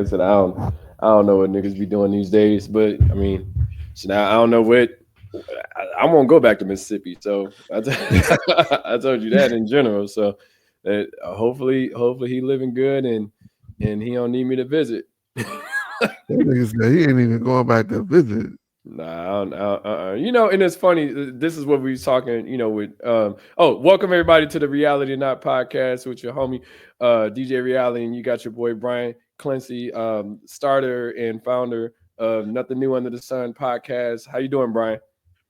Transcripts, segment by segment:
I said, I don't know what niggas be doing these days, but I mean, so now I don't know what. I won't go back to Mississippi, so I told you that in general. So hopefully he living good and he don't need me to visit. That nigga said he ain't even going back to visit. Nah, I don't, and it's funny. This is what we was talking, with. Welcome everybody to the Reality or Not podcast with your homie, DJ Reality, and you got your boy Brian Clancy, starter and founder of Nothing New Under the Sun podcast. How you doing, Brian?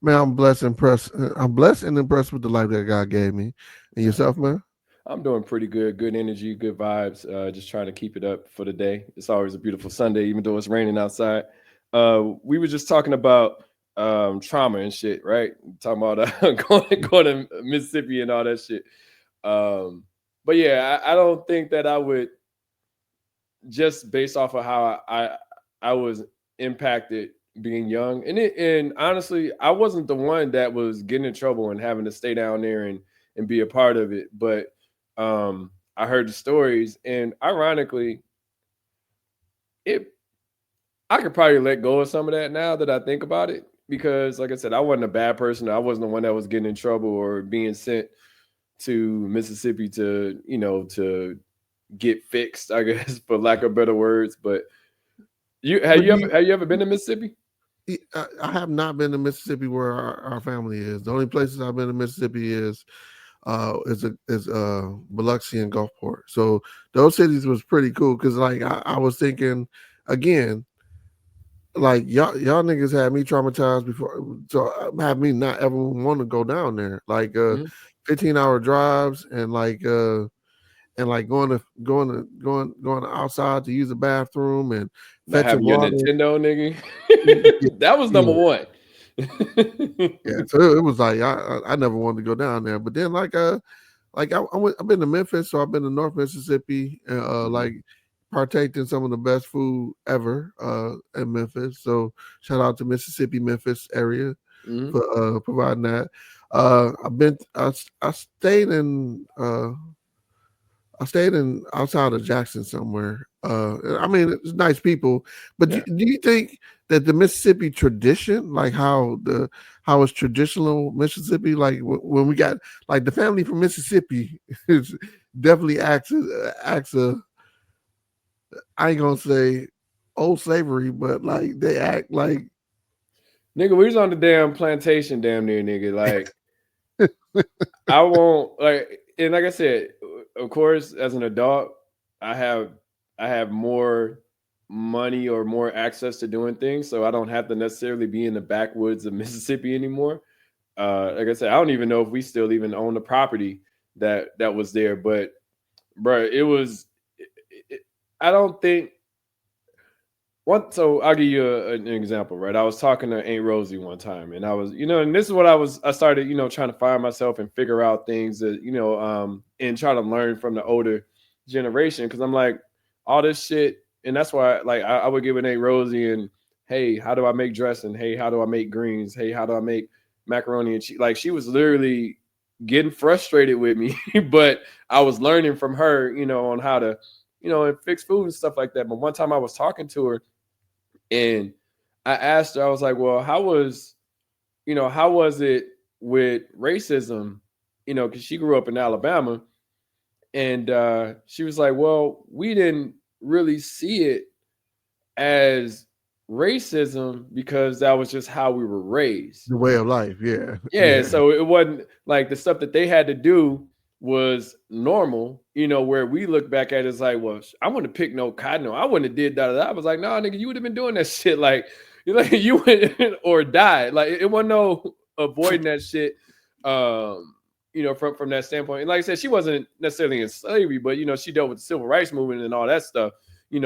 Man, I'm blessed and impressed. I'm blessed and impressed with the life that God gave me. And yourself, man? I'm doing pretty good. Good energy, good vibes. Just trying to keep it up for the day. It's always a beautiful Sunday, even though it's raining outside. We were just talking about trauma and shit, right? Talking about going to Mississippi and all that shit. But yeah, I don't think that I would, just based off of how I was impacted being young, and honestly, I wasn't the one that was getting in trouble and having to stay down there and be a part of it, but I heard the stories, and ironically, I could probably let go of some of that now that I think about it, because like I said, I wasn't a bad person. I wasn't the one that was getting in trouble or being sent to Mississippi to get fixed, I guess, for lack of better words. But But have you ever been to Mississippi? I have not been to Mississippi where our family is. The only places I've been to Mississippi is Biloxi and Gulfport. So those cities was pretty cool because like I was thinking again, like y'all niggas had me traumatized before, so have me not ever want to go down there. Like Mhm. 15-hour drives and like going outside to use the bathroom and Not fetching having your water. Nintendo, nigga. Yeah, That was number yeah. one. Yeah, so it was like I never wanted to go down there, but then like I've been to Memphis, so I've been to North Mississippi, and Mhm, like partaked in some of the best food ever in Memphis. So shout out to Mississippi, Memphis area mhm. for providing that. I stayed in outside of Jackson somewhere. I mean, it's nice people, but Yeah. do you think that the Mississippi tradition, like how it's traditional Mississippi, like when we got like the family from Mississippi, is definitely acts a I ain't gonna say old slavery, but like they act like Nigga, we was on the damn plantation damn near, nigga. Like, I won't like, and like I said, of course, as an adult, I have I have more money or more access to doing things, so I don't have to necessarily be in the backwoods of Mississippi anymore. Like I said, I don't even know if we still even own the property that was there, but bro, it was. It, I don't think one. So I'll give you an example, right? I was talking to Aunt Rosie one time, and I was, and this is what I started, trying to find myself and figure out things that, and try to learn from the older generation, because I'm like, all this shit, and that's why, like, I would give an Aunt Rosie and, hey, how do I make dressing? Hey, how do I make greens? Hey, how do I make macaroni and cheese? Like, she was literally getting frustrated with me, but I was learning from her, on how to, and fix food and stuff like that. But one time I was talking to her, and I asked her, I was like, well, how was it with racism? Because she grew up in Alabama. And she was like, well, we didn't really see it as racism because that was just how we were raised. the way of life. Yeah, Yeah, yeah. so it wasn't like the stuff that they had to do was normal, where we look back at it as like, well, I wouldn't have picked no cotton, or I wouldn't have did that. I was like, nah, nigga, you would have been doing that shit. Like, you went or died. Like, it wasn't no avoiding that shit. From that standpoint. And like I said, she wasn't necessarily in slavery, but she dealt with the civil rights movement and all that stuff.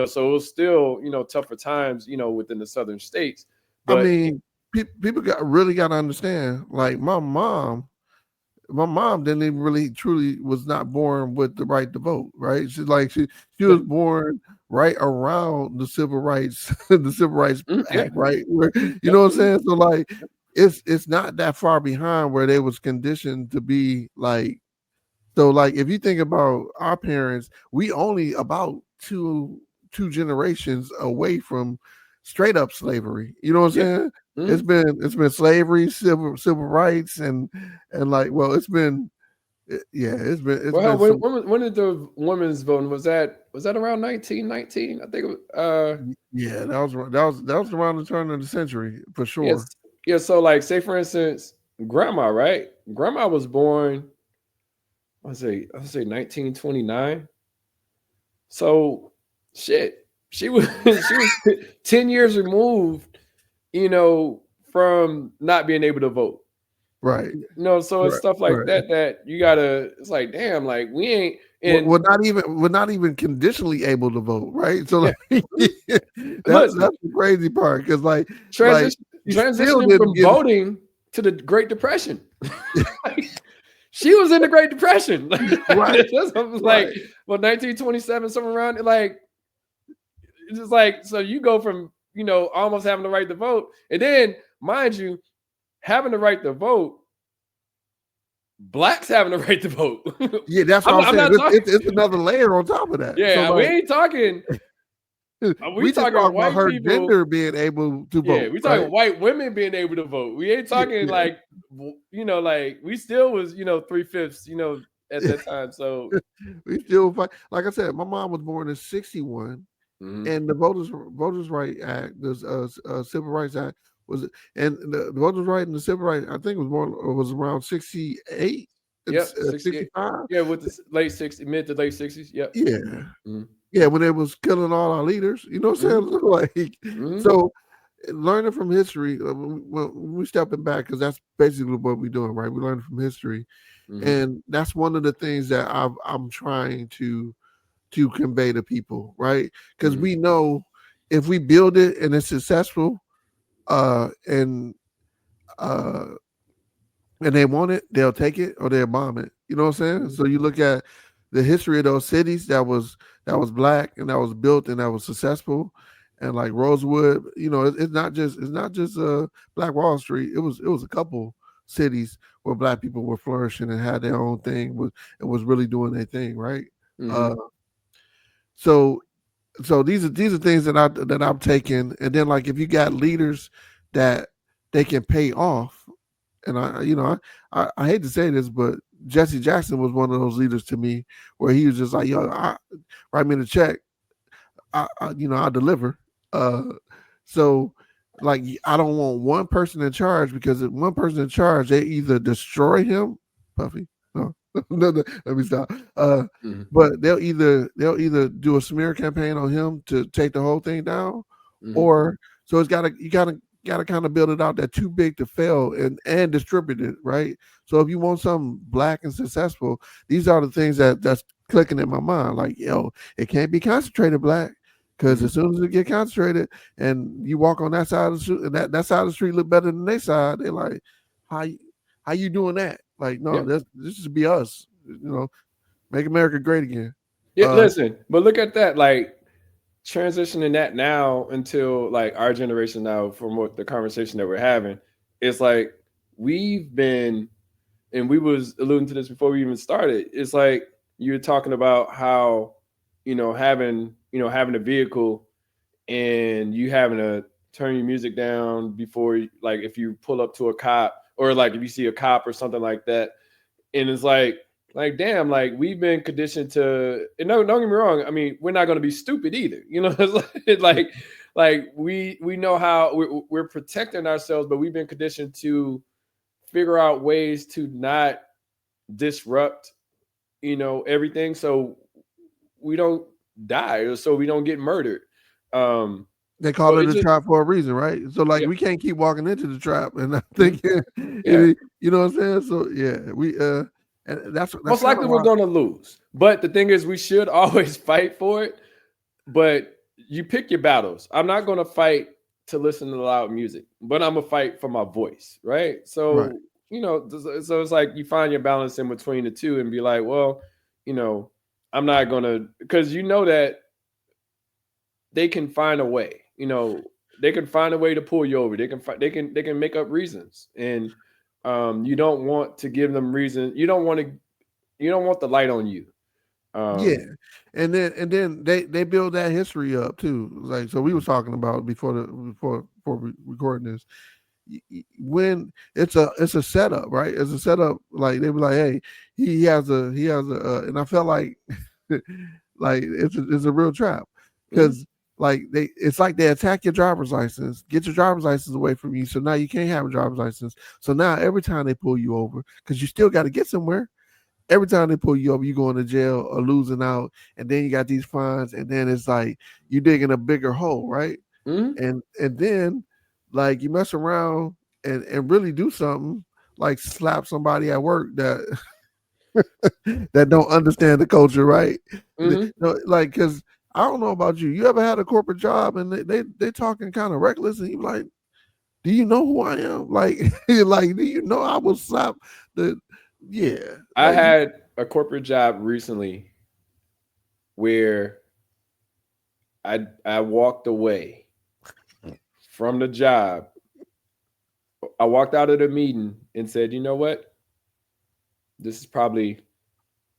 So it was still, tougher times, within the southern states. I But mean, people got to understand. Like my mom didn't even really truly was not born with the right to vote, right? She yeah, was born right around the civil rights the civil rights yeah, act, right? Where, you yep, know what I'm saying? So like it's not that far behind where they was conditioned to be like so like if you think about our parents, we only about two generations away from straight up slavery. You know what I'm Yeah. saying? Mm-hmm. It's been slavery, civil rights, and like, well, it's been yeah, it's Well, hell, been some. when did the women's voting was that around 1919? I think it was, Yeah, that was around the turn of the century for yes, sure. yeah. So like, say for instance, grandma, right? Grandma was born, I say 1929. So shit, she was she was 10 years removed, you know, from not being able to vote. Right, So it's right, stuff like right. that you gotta. It's like, damn, like we ain't and We're not even conditionally able to vote, right? So yeah. like Listen, that's the crazy part because like transition you still transitioning didn't from get voting to the Great Depression. She was in the Great Depression. right, That's what was like, right. well, 1927, something around it. Like, it's just like, so you go from, almost having the right to vote. And then, mind you, having the right to vote, blacks having the right to vote. Yeah, that's what I'm I'm saying. not talking. It's another layer on top of that. So Yeah, we like ain't talking. We we just talking talk about white her people. gender being able to Yeah, vote, we right? talking white women being able to vote. We ain't Yeah, talking yeah. like, like we still was, 3/5, at that time. So, We still fight. Like I said, my mom was born in '61, mhm. and the Voters Right Act, the Civil Rights Act was, and the Voters Right and the Civil Rights, I think was around '68 and Yep, 68. '65. Yeah, with the late 60s, mid to late 60s. Yep. Yeah, Hmm. yeah, when they was killing all our leaders, you know what Hmm. I'm saying? Like, Hmm. so learning from history, when we stepping back, because that's basically what we're doing, right? We learn from history, Hmm. and that's one of the things that I'm trying to convey to people, right? Because Hmm. we know if we build it and it's successful, and uh, and they want it, they'll take it or they'll bomb it. You know what I'm saying? Hmm. So you look at the history of those cities that was black and that was built and that was successful, and like Rosewood, it's not just Black Wall Street. It was a couple cities where black people were flourishing and had their own thing and was really doing their thing, right? Hmm. Uh, so these are things that I'm taking, and then like if you got leaders that they can pay off, and I hate to say this, but Jesse Jackson was one of those leaders to me where he was just like, yo, write me the check, I'll deliver. Uh, so like I don't want one person in charge, because if one person in charge, they either destroy him, Puffy. No, no, let me stop. Hmm. But they'll either do a smear campaign on him to take the whole thing down, Hmm. or so you gotta kind of build it out that too big to fail and distribute it, right? So if you want something black and successful, these are the things that's clicking in my mind. Like, yo, it can't be concentrated black. Because Hmm. as soon as it get concentrated and you walk on that side of the street, and that side of the street look better than their side, they're like, how you, how you doing that? Like, no, Yeah. this should be us. Make America great again. Yeah. Uh, Listen, but look at that. Like, transitioning that now until like our generation now, from what the conversation that we're having, it's like we've been, and we was alluding to this before we even started. It's like you're talking about how, having a vehicle and you having to turn your music down before, like, if you pull up to a cop, or like if you see a cop or something like that. And it's like damn, like we've been conditioned to, and no, don't get me wrong, I mean, we're not going to be stupid either. It's like we know how we're protecting ourselves, but we've been conditioned to figure out ways to not disrupt, everything, so we don't die, or so we don't get murdered. um they so call it it a just trap for a reason, right? So like Yeah. we can't keep walking into the trap and I Mhm. think Yeah, you know what I'm saying? So yeah, and that's most kind of likely we're why. going to lose, but the thing is, we should always fight for it. But you pick your battles. I'm not going to fight to listen to loud music, but I'm gonna fight for my voice, right? Right. So, so it's like you find your balance in between the two and be like, well, you know, I'm not gonna, because that they can find a way. They can find a way to pull you over. They can make up reasons, and you don't want to give them reason. You don't want the light on you. Yeah, Um, and then they build that history up too. Like so, we was talking about before recording this. When it's a setup, right? It's a setup. Like they be like, hey, he has a, and I felt like like it's a real trap mhm, because like it's like they attack your driver's license, get your driver's license away from you, so now you can't have a driver's license. So now every time they pull you over, because you still got to get somewhere, every time they pull you over, you going to jail or losing out, and then you got these fines, and then it's like you digging a bigger hole, right? mhm. And then like you mess around and really do something like slap somebody at work that that don't understand the culture, right? Mhm. No, like because I don't know about you. You ever had a corporate job and they talking kind of reckless, and you like, do you know who I am? Like, like, do you know I will slap the yeah, I like had a corporate job recently where I walked away from the job. I walked out of the meeting and said, you know what? This is probably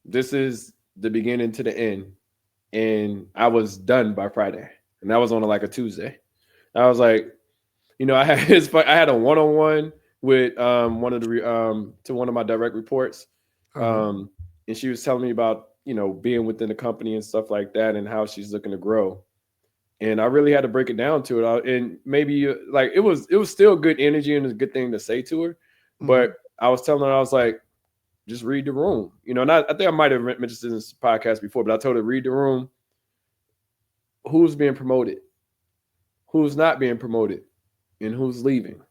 this is the beginning to the end. And I was done by Friday. And that was on like a Tuesday. I was like, I had I had a one on one with one of the to one of my direct reports, uh-huh. um, and she was telling me about being within the company and stuff like that, and how she's looking to grow. And I really had to break it down to it, and maybe like it was still good energy and a good thing to say to her, Hmm. but I was telling her, I was like, just read the room, and I think I might have mentioned this in this podcast before, but I told her, read the room. Who's being promoted, who's not being promoted, and who's leaving.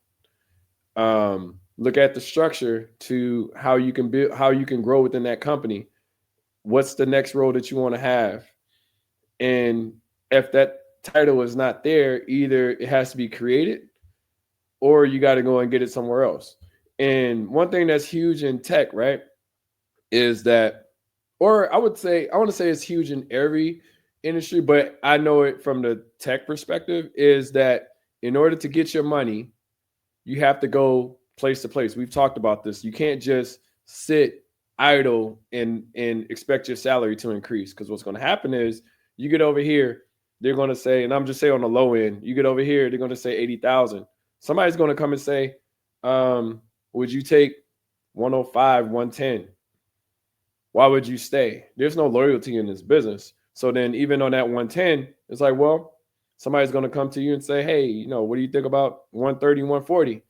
Look at the structure to how you can build, how you can grow within that company. What's the next role that you want to have? And if that title is not there, either it has to be created or you got to go and get it somewhere else. And one thing that's huge in tech, right, is that, or I want to say it's huge in every industry, but I know it from the tech perspective, is that in order to get your money, you have to go place to place. We've talked about this. You can't just sit idle and expect your salary to increase, because what's going to happen is you get over here, they're going to say, and I'm just saying on the low end, you get over here, they're going to say 80,000. Somebody's going to come and say, would you take 105, 110? Why would you stay? There's no loyalty in this business. So then, even on that 110, it's like, well, somebody's going to come to you and say, hey, what do you think about 130, 140?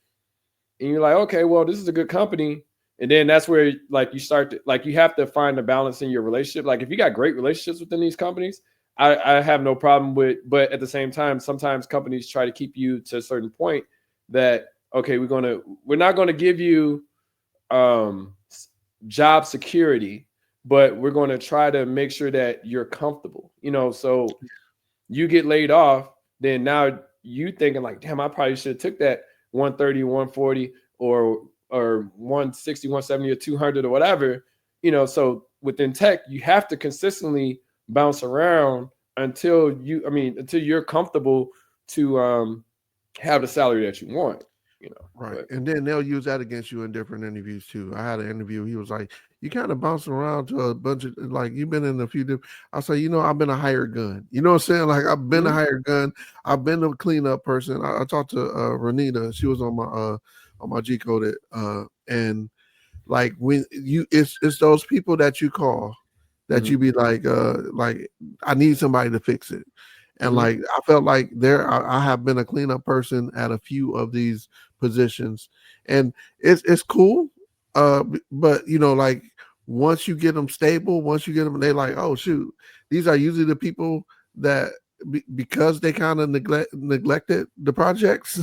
And you're like, okay, well, this is a good company. And then that's where like you start to, like, you have to find the balance in your relationship. Like, if you got great relationships within these companies, I have no problem with, but at the same time, sometimes companies try to keep you to a certain point that, okay, we're not going to give you um job security, but we're going to try to make sure that you're comfortable, so you get laid off, then now you thinking like, damn, I probably should have took that 130, 140, or 160, 170, or 200 or whatever. So within tech, you have to consistently bounce around until you're comfortable to have the salary that you want, Right. but And then they'll use that against you in different interviews too. I had an interview. He was like, you kind of bouncing around to a bunch of like you've been in a few different. I say, I've been a hired gun. You know what I'm saying? Like I've been a mhm, hired gun. I've been a cleanup person. I talked to Renita. She was on my G coded and like when you it's those people that you call that you mhm, be like I need somebody to fix it. And mhm. like I felt like I have been a cleanup person at a few of these positions, and it's cool. But like once you get them stable, once you get them, they like, oh shoot, these are usually the people that because they kind of neglected the projects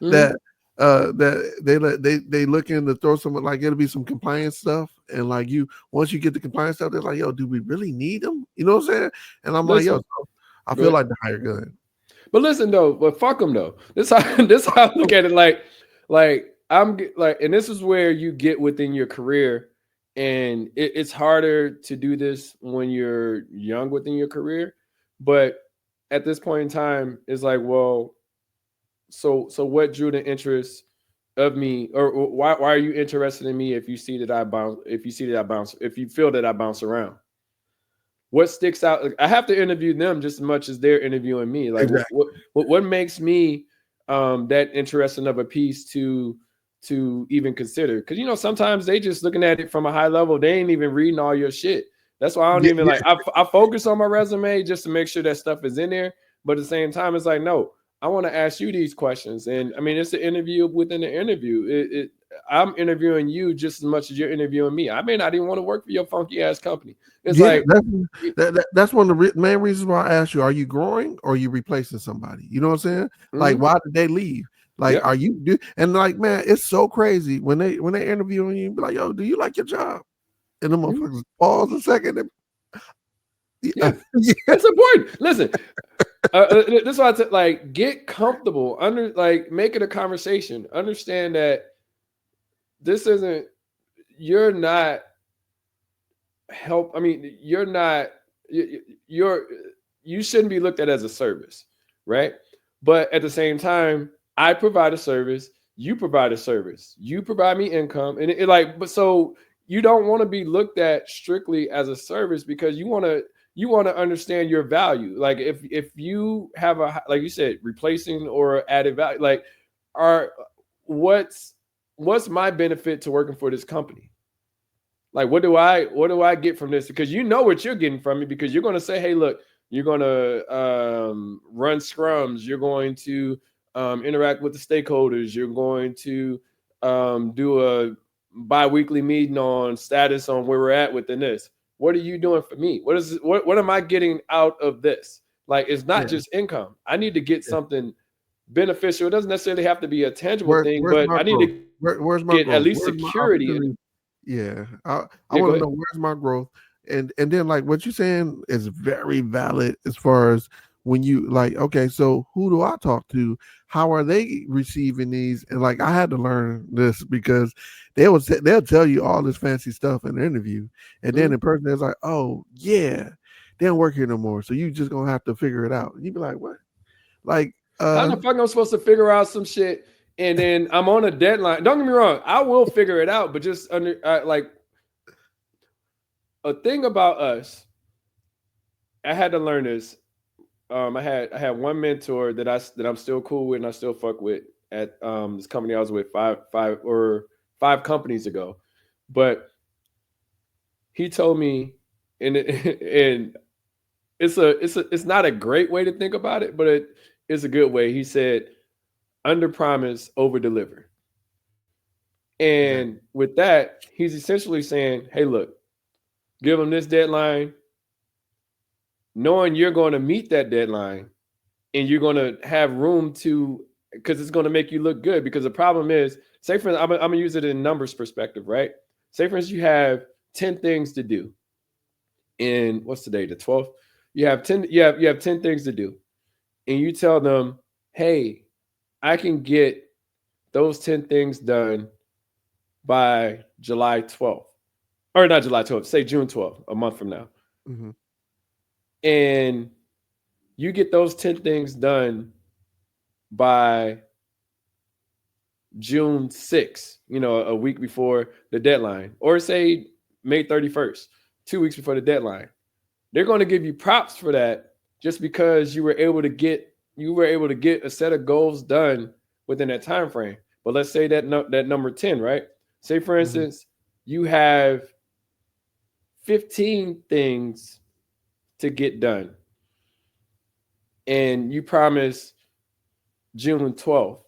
Mhm. that that they looking to throw some like it'll be some compliance stuff, and like you once you get the compliance stuff, they're like, yo, do we really need them? You know what I'm saying? And I'm like, yo, Listen, so I go feel ahead. like the higher gun. But listen though, but fuck them though. This how this how I look at it. Like like, and this is where you get within your career, and it's harder to do this when you're young within your career. But at this point in time, it's like, well, so what drew the interest of me, or why are you interested in me if you see that I bounce, if you feel that I bounce around? what sticks out. I have to interview them just as much as they're interviewing me. Like Exactly. what makes me that interesting of a piece to even consider? Because sometimes they just looking at it from a high level. They ain't even reading all your shit. That's why I don't Yeah, even like. I focus on my resume just to make sure that stuff is in there. But at the same time, it's like, no, I want to ask you these questions. And I mean, it's an interview within the interview. I'm interviewing you just as much as you're interviewing me. I may not even want to work for your funky ass company. It's yeah. like, That's one of the main reasons why I asked you: are you growing or are you replacing somebody? You know what I'm saying? Like, mm-hmm, why did they leave? Like, yep, are you? And like, man, it's so crazy when they interviewing you. Be like, yo, do you like your job? And the mm-hmm, motherfuckers pause a second. And, yeah, yeah, it's important. Listen, this is why I said, like, get comfortable make it a conversation. Understand that this isn't. You're not help. I mean, you're not. You're you shouldn't be looked at as a service, right? But at the same time, I provide a service. You provide a service. You provide me income, and but so you don't want to be looked at strictly as a service because you want to understand your value. Like if you have like you said, replacing or added value, like are what's what's my benefit to working for this company? Like what do I get from this? Because you know what you're getting from it because you're going to say, hey, look, you're going to run scrums, you're going to interact with the stakeholders, you're going to do a bi-weekly meeting on status on where we're at within this. What are you doing for me? What am I getting out of this? Like it's not yeah, just income. I need to get yeah. something beneficial. It doesn't necessarily have to be a tangible thing, Where's but my I need growth? to Where's my get at growth? least Where's my security. opportunity? Yeah, I Yeah, go want to ahead. know where's my growth, and then like what you're saying is very valid as far as when you like, okay, so who do I talk to? How are they receiving these? And like I had to learn this because they'll tell you all this fancy stuff in the interview, and then Mhm. the person is like, oh yeah, they don't work here no more, so you just gonna have to figure it out. And you be like, what? Like, How the fuck am I supposed to figure out some shit and then I'm on a deadline? Don't get me wrong, I will figure it out, but just under like a thing about us, I had to learn this. I had one mentor that I'm still cool with and I still fuck with at this company I was with five companies ago, but he told me and and it's not a great way to think about it, but it is a good way. He said, "Under promise, over deliver." exactly. And with that, he's essentially saying, hey, look, give them this deadline, knowing you're going to meet that deadline and you're going to have room to, because it's going to make you look good. Because the problem is, say, for instance, I'm going to use it in numbers perspective, right? Say, for instance, you have 10 things to do. And what's today, the 12th? You have 10 things to do. And you tell them, hey, I can get those 10 things done by July 12th. Or not July 12th, say June 12th, a month from now. Mm-hmm. And you get those 10 things done by June 6th, a week before the deadline, or say May 31st, 2 weeks before the deadline. They're going to give you props for that just because you were able to get a set of goals done within that time frame. But let's say that number 10, right? Say for Mm-hmm. instance, you have 15 things to get done and you promise June 12th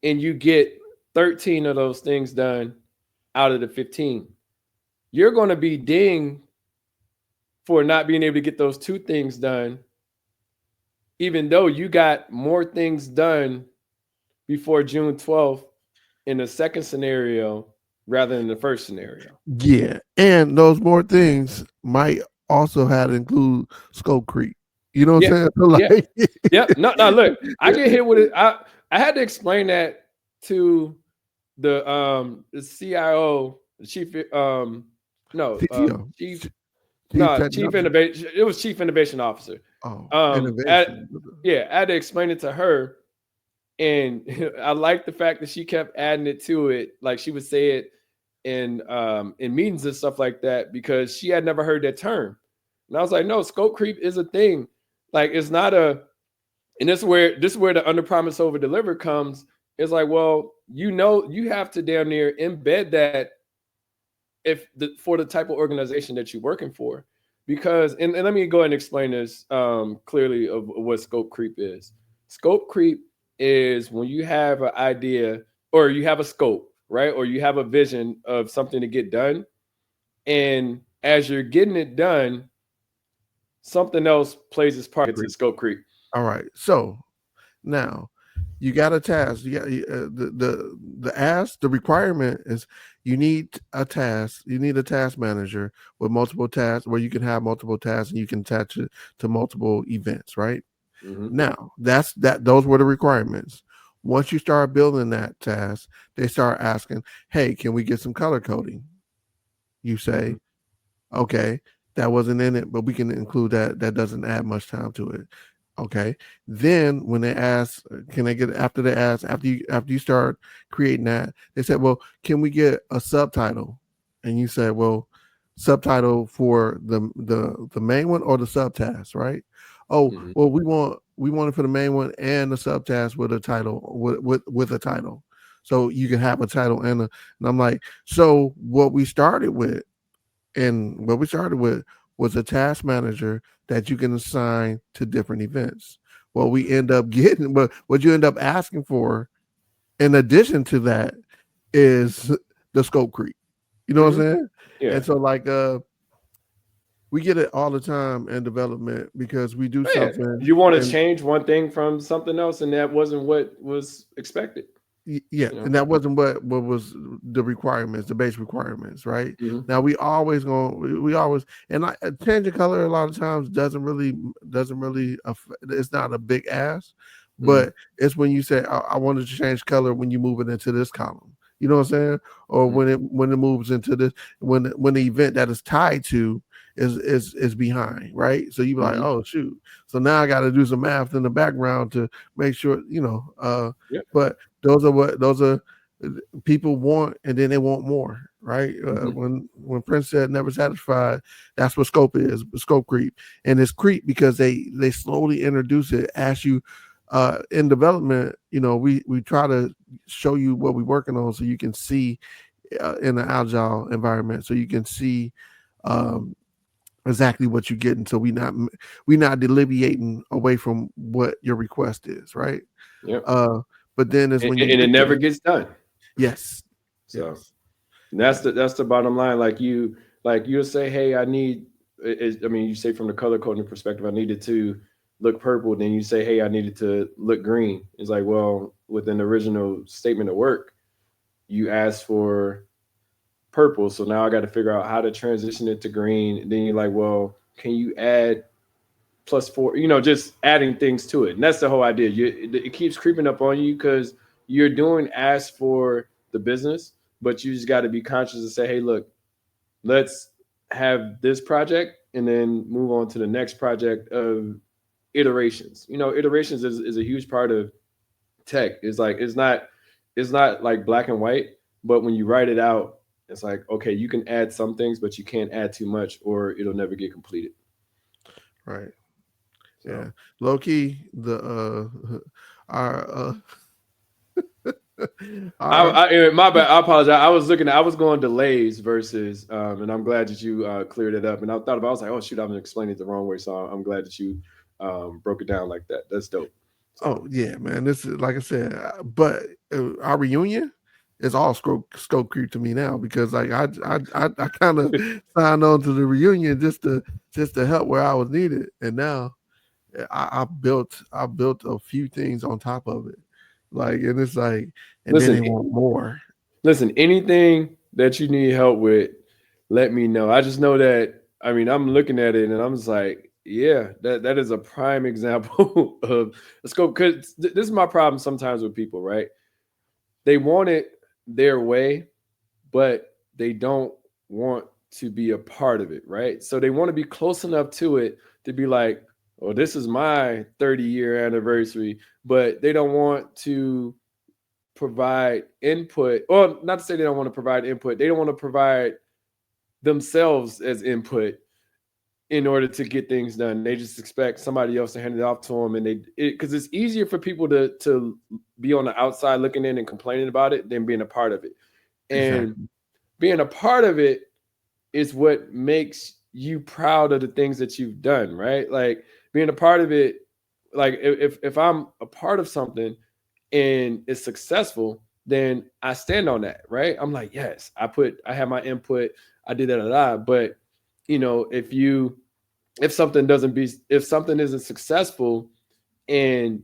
and you get 13 of those things done out of the 15, you're going to be dinged for not being able to get those two things done, even though you got more things done before June 12th in the second scenario rather than the first scenario. Yeah, and those more things might also have to include scope creep. You know what Yeah. I'm saying? So Yeah. like, Yep. No, no, look, I get hit with it. I had to explain that to the CIO, the chief no, CTO, chief chief no, chief technology. innovation, it was chief innovation officer. Oh, Um at, innovation. yeah, I had to explain it to her. And I like the fact that she kept adding it to it, like she would say it in meetings and stuff like that, because she had never heard that term. And I was like, no, scope creep is a thing. Like it's not a, and this is where the under promise over deliver comes. It's like, well, you have to damn near embed that for the type of organization that you're working for. Because and let me go ahead and explain this clearly of what scope creep is. Scope creep is when you have an idea or you have a scope, right? Or you have a vision of something to get done. And as you're getting it done, something else plays its part into scope creep. All right. So now you got a task. You got the ask. The requirement is you need a task. You need a task manager with multiple tasks where you can have multiple tasks and you can attach it to multiple events. Right Mm-hmm. now, those were the requirements. Once you start building that task, they start asking, "Hey, can we get some color coding?" You say, "Okay, that wasn't in it, but we can include that. That doesn't add much time to it." Okay. Then when they ask, can they get after they ask after you start creating that, they said, well, can we get a subtitle? And you said, well, subtitle for the main one or the subtask, right? Oh, Mm-hmm. well, we want it for the main one and the subtask with a title with a title. So you can have a title and I'm like, so what we started with was a task manager that you can assign to different events. What we end up getting, but what you end up asking for in addition to that is the scope creep. You know what I'm Mm-hmm. saying? Yeah. And so like we get it all the time in development because we do Oh, yeah. something You want to and change one thing from something else, and that wasn't what was expected. yeah, You know. and that wasn't what was the requirements, the base requirements, right? Mm-hmm. Now we always and like changing color a lot of times doesn't really it's not a big ask, Mm-hmm. but it's when you say I wanted to change color when you move it into this column, you know what I'm saying? Or when it moves into this when the event that is tied to is behind, right? So you be like, Mm-hmm. oh shoot, so now I got to do some math in the background to make sure Yep. but those are people want, and then they want more, right? Mm-hmm. When Prince said never satisfied, that's what scope is, scope creep, and it's creep because they slowly introduce it as you in development. We try to show you what we're working on so you can see in an agile environment, so you can see um, exactly what you're getting. So we not deviating away from what your request is, right? Yep. Uh, but then is And, when you and it get never there. gets done. Yes. So Yes. and that's the bottom line. Like you'll say, hey, I need. I mean, you say from the color coding perspective, I needed to look purple. Then you say, hey, I needed to look green. It's like, well, within the original statement of work, you asked for purple. So now I got to figure out how to transition it to green. And then you're like, well, can you add +4? Just adding things to it. And that's the whole idea. It keeps creeping up on you because you're doing ask for the business, but you just got to be conscious and say, hey, look, let's have this project and then move on to the next project of iterations. Iterations is a huge part of tech. It's not like black and white, but when you write it out, it's like, okay, you can add some things, but you can't add too much or it'll never get completed. Right. So Yeah. Low key, the our our my bad. I apologize. I was going delays versus, and I'm glad that you cleared it up. And I thought about, I was like, oh shoot, I'm explaining it the wrong way. So I'm glad that you broke it down like that. That's dope. So oh yeah, man. This is like I said, but our reunion is all scope creep to me now because like I kind of signed on to the reunion just to help where I was needed, and now I built a few things on top of it, like and it's like and then listen, they want more. listen, anything that you need help with, let me know. I just know that. I mean, I'm looking at it and I'm just like, yeah, that is a prime example of a scope. Because this is my problem sometimes with people, right? They want it their way, but they don't want to be a part of it, right? So they want to be close enough to it to be like, oh, this is my 30-year anniversary, but they don't want to provide input. Or not to say they don't want to provide input, they don't want to provide themselves as input in order to get things done. They just expect somebody else to hand it off to them, and because it's easier for people to be on the outside looking in and complaining about it than being a part of it. And Exactly. being a part of it is what makes you proud of the things that you've done, right? Like being a part of it, like if I'm a part of something and it's successful, then I stand on that, right? I'm like, yes, I have my input, I did that. But if something doesn't be if something isn't successful and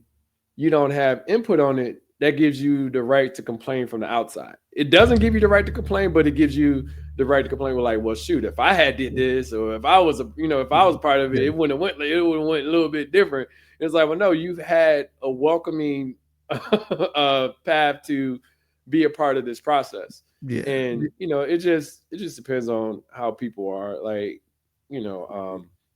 you don't have input on it, that gives you the right to complain from the outside. It doesn't give you the right to complain, but it gives you the right to complain. With like, well, shoot, if I had did this, or if I was part of it, Yeah, it wouldn't have went. It would have went a little bit different. It's like, well, no, you've had a welcoming path to be a part of this process, yeah, and it just depends on how people are. Like,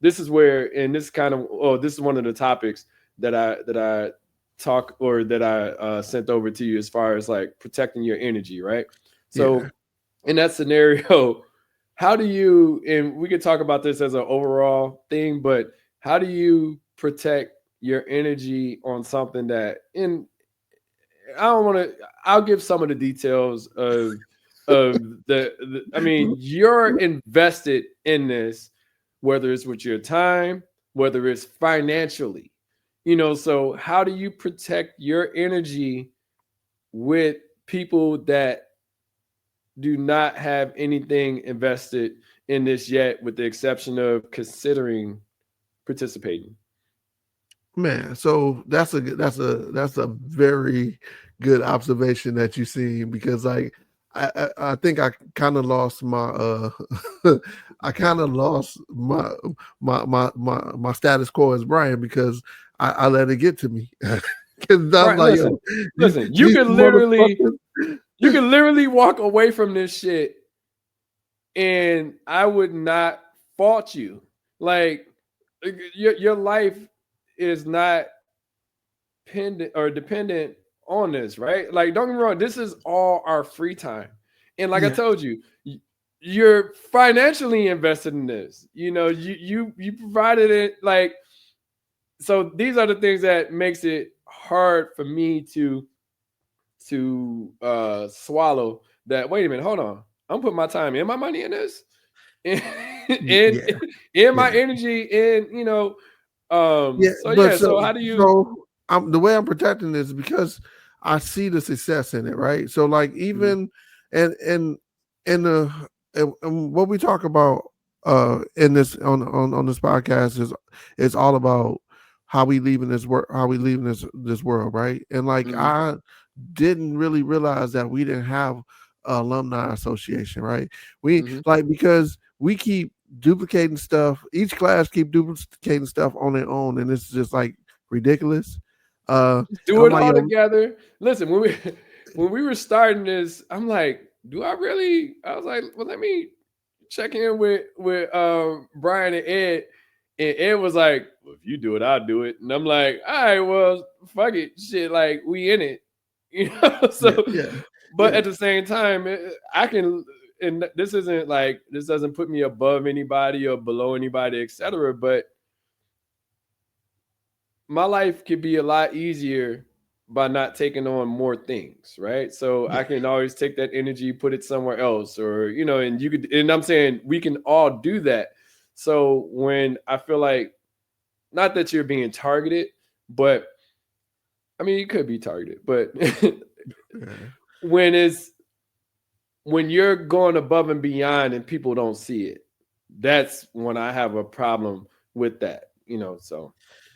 this is where, and this kind of, oh, this is one of the topics that I talk or that I sent over to you as far as like protecting your energy, right? yeah. So in that scenario, how do you, and we could talk about this as an overall thing, but how do you protect your energy on something that in I don't want to. I'll give some of the details of I mean, you're invested in this, whether it's with your time, whether it's financially. So how do you protect your energy with people that do not have anything invested in this yet, with the exception of considering participating? Man, so that's a very good observation that you see, because like I think I kind of lost my I kind of lost my status quo as Brian, because I let it get to me. Because I'm Right. like, Listen, yo, these, you these could literally motherfuckers. walk away from this shit and I would not fault you. Like your life is not dependent on this, right? Like, don't get me wrong, this is all our free time. And like I Yeah, told you, you're financially invested in this. You provided it, like, so these are the things that makes it hard for me to swallow that. Wait a minute, hold on. I'm putting my time and my money in this, and and, yeah, and my yeah. energy, and Yeah, so but yeah. So how do you? I'm the way I'm protecting this is because I see the success in it, right? So like, Mhm, even and and the and what we talk about in this on this podcast is all about how we leaving this work, how we leaving this world, right? And like, mhm. I didn't really realize that we didn't have a alumni association, right? We Mhm. like, because we keep duplicating stuff. Each class keep duplicating stuff on their own, and it's just like ridiculous. Do I'm it like, all yo, together. Listen, when we when we were starting this, I'm like, do I really? I was like, well, let me check in with Brian and Ed was like, well, if you do it, I'll do it. And I'm like, all right, well, fuck it, shit, like we in it, yeah, So, yeah, but yeah, at the same time, I can. And this isn't like, this doesn't put me above anybody or below anybody, etc. But my life could be a lot easier by not taking on more things, right? So yeah, I can always take that energy, put it somewhere else, or and you could, and I'm saying we can all do that. So when I feel like, not that you're being targeted, but I mean, you could be targeted, but yeah. when it's when you're going above and beyond and people don't see it, that's when I have a problem with that. So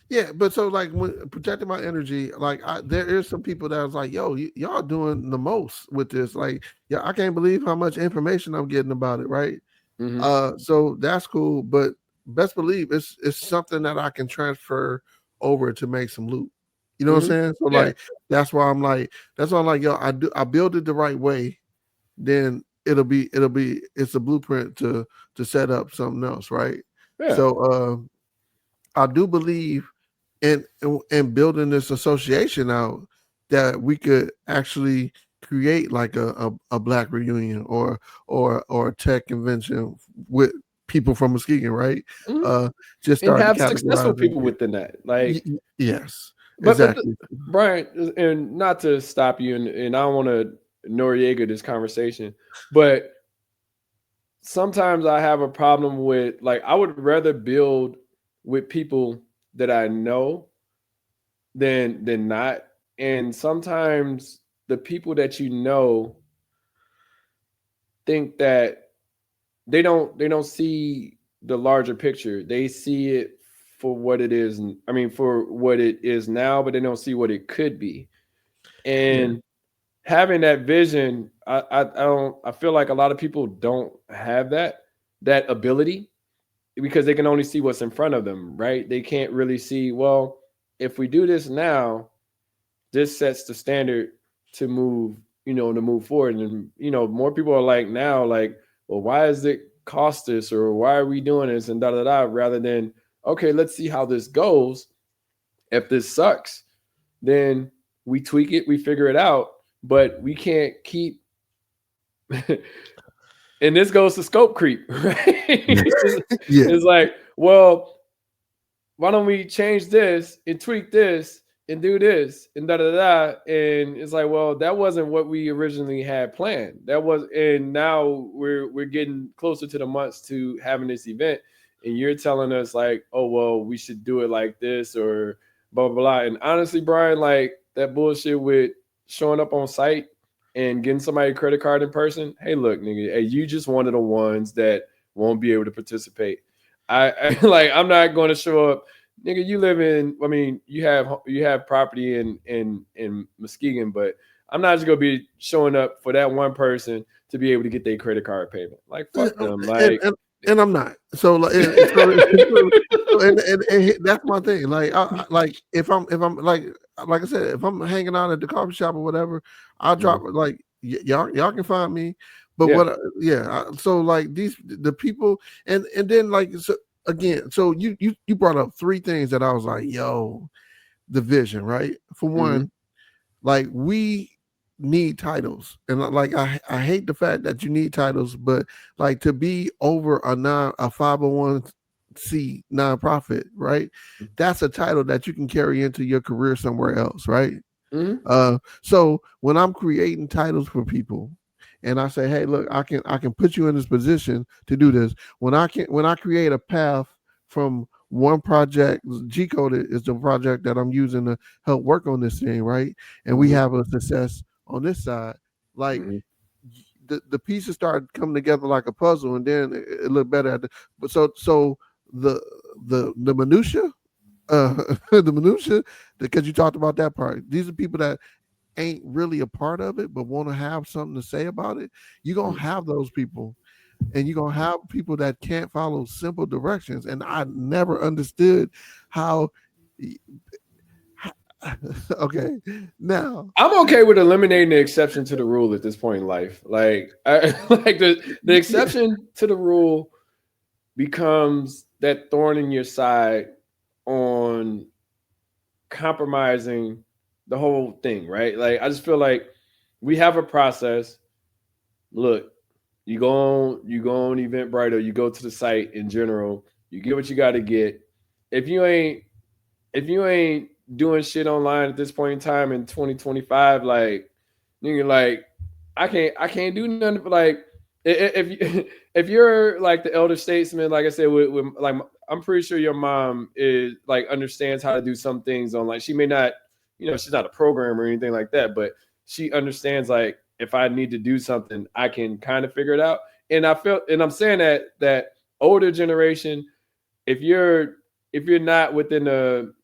Yeah, but so like, when protecting my energy, like, there is some people that was like, yo, y'all doing the most with this. Like, yeah, I can't believe how much information I'm getting about it, right? mhm. So that's cool, but best believe it's something that I can transfer over to make some loot. You know what I'm Mhm. saying? So Yeah. like, that's why I'm like, yo, I build it the right way, then it's a blueprint to set up something else, right? Yeah. So I do believe in building this association out, that we could actually create like a black reunion, or a tech convention with people from Muskegon, right? Mhm. Just And start to have successful categorize people it. within that. Like, Yes, but exactly. Brian, and not to stop you, and I don't want to Noriega this conversation, but sometimes I have a problem with, like, I would rather build with people that I know than not. And sometimes the people that you know think that they don't see the larger picture. They see it for what it is. I mean, for what it is now, but they don't see what it could be. Yeah, And having that vision, I feel like a lot of people don't have that ability because they can only see what's in front of them, right? They can't really see, well, if we do this now, this sets the standard to move forward. And more people are like now, like, well, why is it cost this, or why are we doing this, and da da da, rather than, okay, let's see how this goes. If this sucks, then we tweak it, we figure it out, but we can't keep and this goes to scope creep, right? yeah, It's like, well, why don't we change this and tweak this and do this and da da da? And it's like, well, that wasn't what we originally had planned. That was, and now we're getting closer to the months to having this event, and you're telling us like, oh well, we should do it like this or blah blah blah. And honestly, Brian, like that bullshit with showing up on site and getting somebody a credit card in person. Hey, look, nigga, hey, you just one of the ones that won't be able to participate. I like I'm not going to show up, nigga. You live in, I mean, you have property in Muskegon, but I'm not just gonna be showing up for that one person to be able to get their credit card payment. Like fuck them. and Like and, and I'm not. So like, and that's my thing. Like, like if I'm like I said, if I'm hanging out at the coffee shop or whatever, I'll drop Mhm. like y'all can find me. But Yeah. yeah. So like the people and then like so again. So you brought up three things that I was like, yo, the vision, right? For Hmm. one, like we need titles, and like I hate the fact that you need titles, but like to be over a 501c nonprofit, right? That's a title that you can carry into your career somewhere else, right? Hmm. So when I'm creating titles for people and I say, hey, look, I can put you in this position to do this. When I create a path from one project, G Code is the project that I'm using to help work on this thing, right? And we Hmm. have a success on this side. Like Hmm. the pieces start coming together like a puzzle, and then it looked better at the. But so the the minutia, the minutia, because you talked about that part. These are people that ain't really a part of it, but want to have something to say about it. You're gonna have those people, and you're gonna have people that can't follow simple directions. And I never understood how. Okay, now I'm okay with eliminating the exception to the rule at this point in life. Like, like the yeah, exception to the rule becomes that thorn in your side on compromising the whole thing, right? Like, I just feel like we have a process. Look, you go on Eventbrite, or you go to the site in general. You get what you got to get. If you ain't if you ain't doing shit online at this point in time in 2025, like, nigga, like I can't do nothing. Like, if you, if you're like the elder statesman, like I said, with like, I'm pretty sure your mom is like understands how to do some things online. She may not, she's not a programmer or anything like that, but she understands, like, if I need to do something, I can kind of figure it out. And I'm saying that older generation, if you're not within the,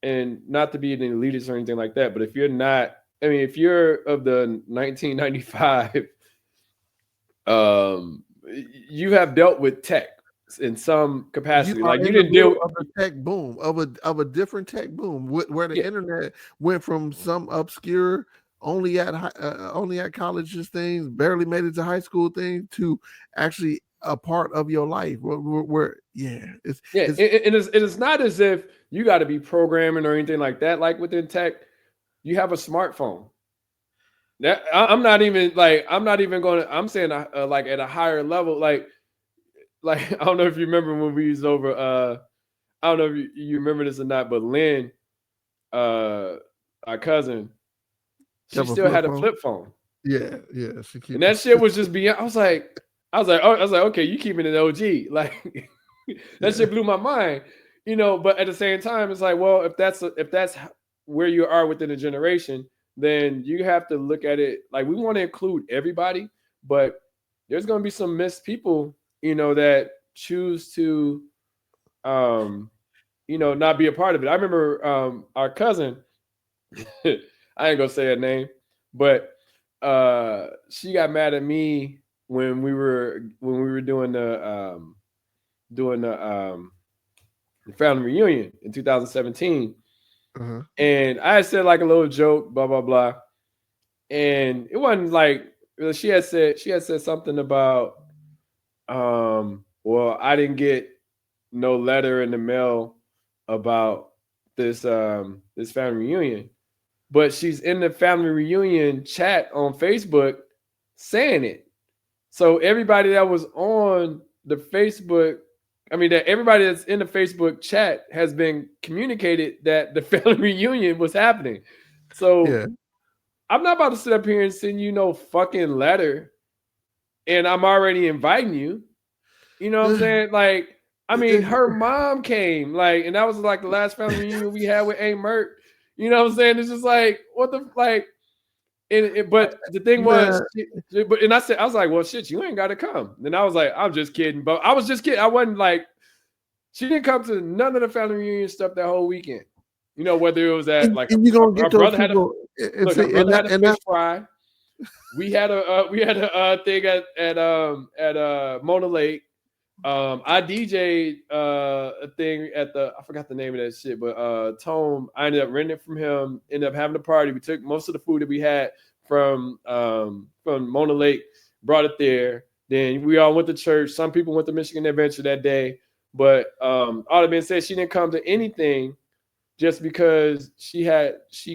and not to be an elitist or anything like that, but if you're not, I mean, if you're of the 1995, um, you have dealt with tech in some you capacity. are Like, you in the didn't deal. middle of the tech boom of a different tech boom where the Yeah, internet went from some obscure only at colleges things barely made it to high school thing to actually a part of your life where yeah yeah, it's it is not as if you got to be programming or anything like that. Like within tech, you have a smartphone. That I'm not even going to. I'm saying like at a higher level, like like I don't know if you remember when we was over. I don't know if you remember this or not, but Lynn, uh, our cousin, she Have a still flip had a phone. flip phone, Yeah. She and keep. that shit was just beyond. I was like, okay, you keeping it OG, like that Yeah. shit blew my mind, But at the same time, it's like, well, if that's where you are within a generation, then you have to look at it like we want to include everybody, but there's going to be some missed people, that choose to, um, not be a part of it. I remember our cousin. I ain't gonna say her name, but she got mad at me when we were doing the family reunion in 2017, Uh-huh. and I had said like a little joke, blah blah blah, and it wasn't like she had said something about well, I didn't get no letter in the mail about this family reunion, but she's in the family reunion chat on Facebook saying it. So everybody that was on the Facebook, I mean, that everybody that's in the Facebook chat has been communicated that the family reunion was happening. So Yeah. I'm not about to sit up here and send you no fucking letter, and I'm already inviting you. You know what I'm saying? Like, I mean, her mom came, like, and that was like the last family reunion we had with A Merck. You know what I'm saying? It's just like, what the like. But the thing was, Man, and I was like, well, shit, you ain't got to come. And I was like, I'm just kidding, but I was just kidding. I wasn't like, she didn't come to none of the family reunion stuff that whole weekend. Whether it was at like and you're gonna her get those brother had a people and look, her say brother had a and fish that fry. We had a thing at Mona Lake. I DJ'd a thing at I forgot the name of that shit, but Tome, I ended up renting it from him, ended up having a party. We took most of the food that we had from Mona Lake, brought it there. Then we all went to church. Some people went to Michigan Adventure that day. But all that being said, she didn't come to anything just because she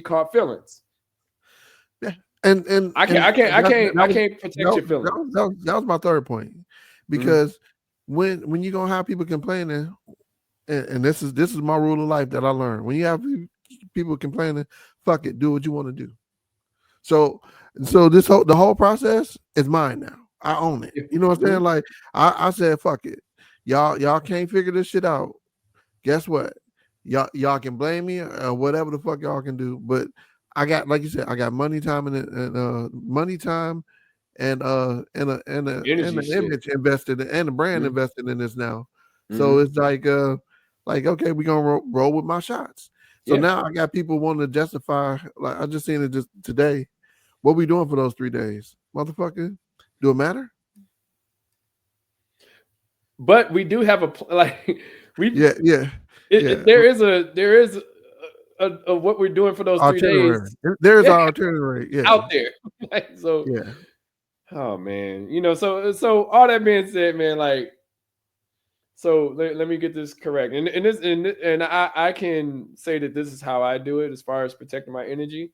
caught feelings. yeah, I can't and I can't I that, can't that I was can't protect your feelings. that was my third point Mhm. because when you're gonna have people complaining, and this is my rule of life that I learned. When you have people complaining, fuck it, do what you want to do. So the whole process is mine now. I own it. You know what I'm saying? Mhm. Like I said, fuck it. Y'all can't figure this shit out. Guess what? Y'all can blame me or whatever the fuck y'all can do. But I got, like you said, I got money, time, and money, time, and Energy an shit. image invested and the brand Mhm. invested in this now. So Mhm. it's like okay, we gonna roll with my shots. So Yeah. now I got people wanting to justify. Like I just seen it just today. What we doing for those 3 days, motherfucker? Do it matter? But we do have like we Yeah, yeah, yeah. there is a what we're doing for those 3 days. Itinerary. There's Yeah, our itinerary. Yeah, out there. Like, so, yeah. oh man, so all that being said, man, like, so let me get this correct, and I can say that this is how I do it as far as protecting my energy.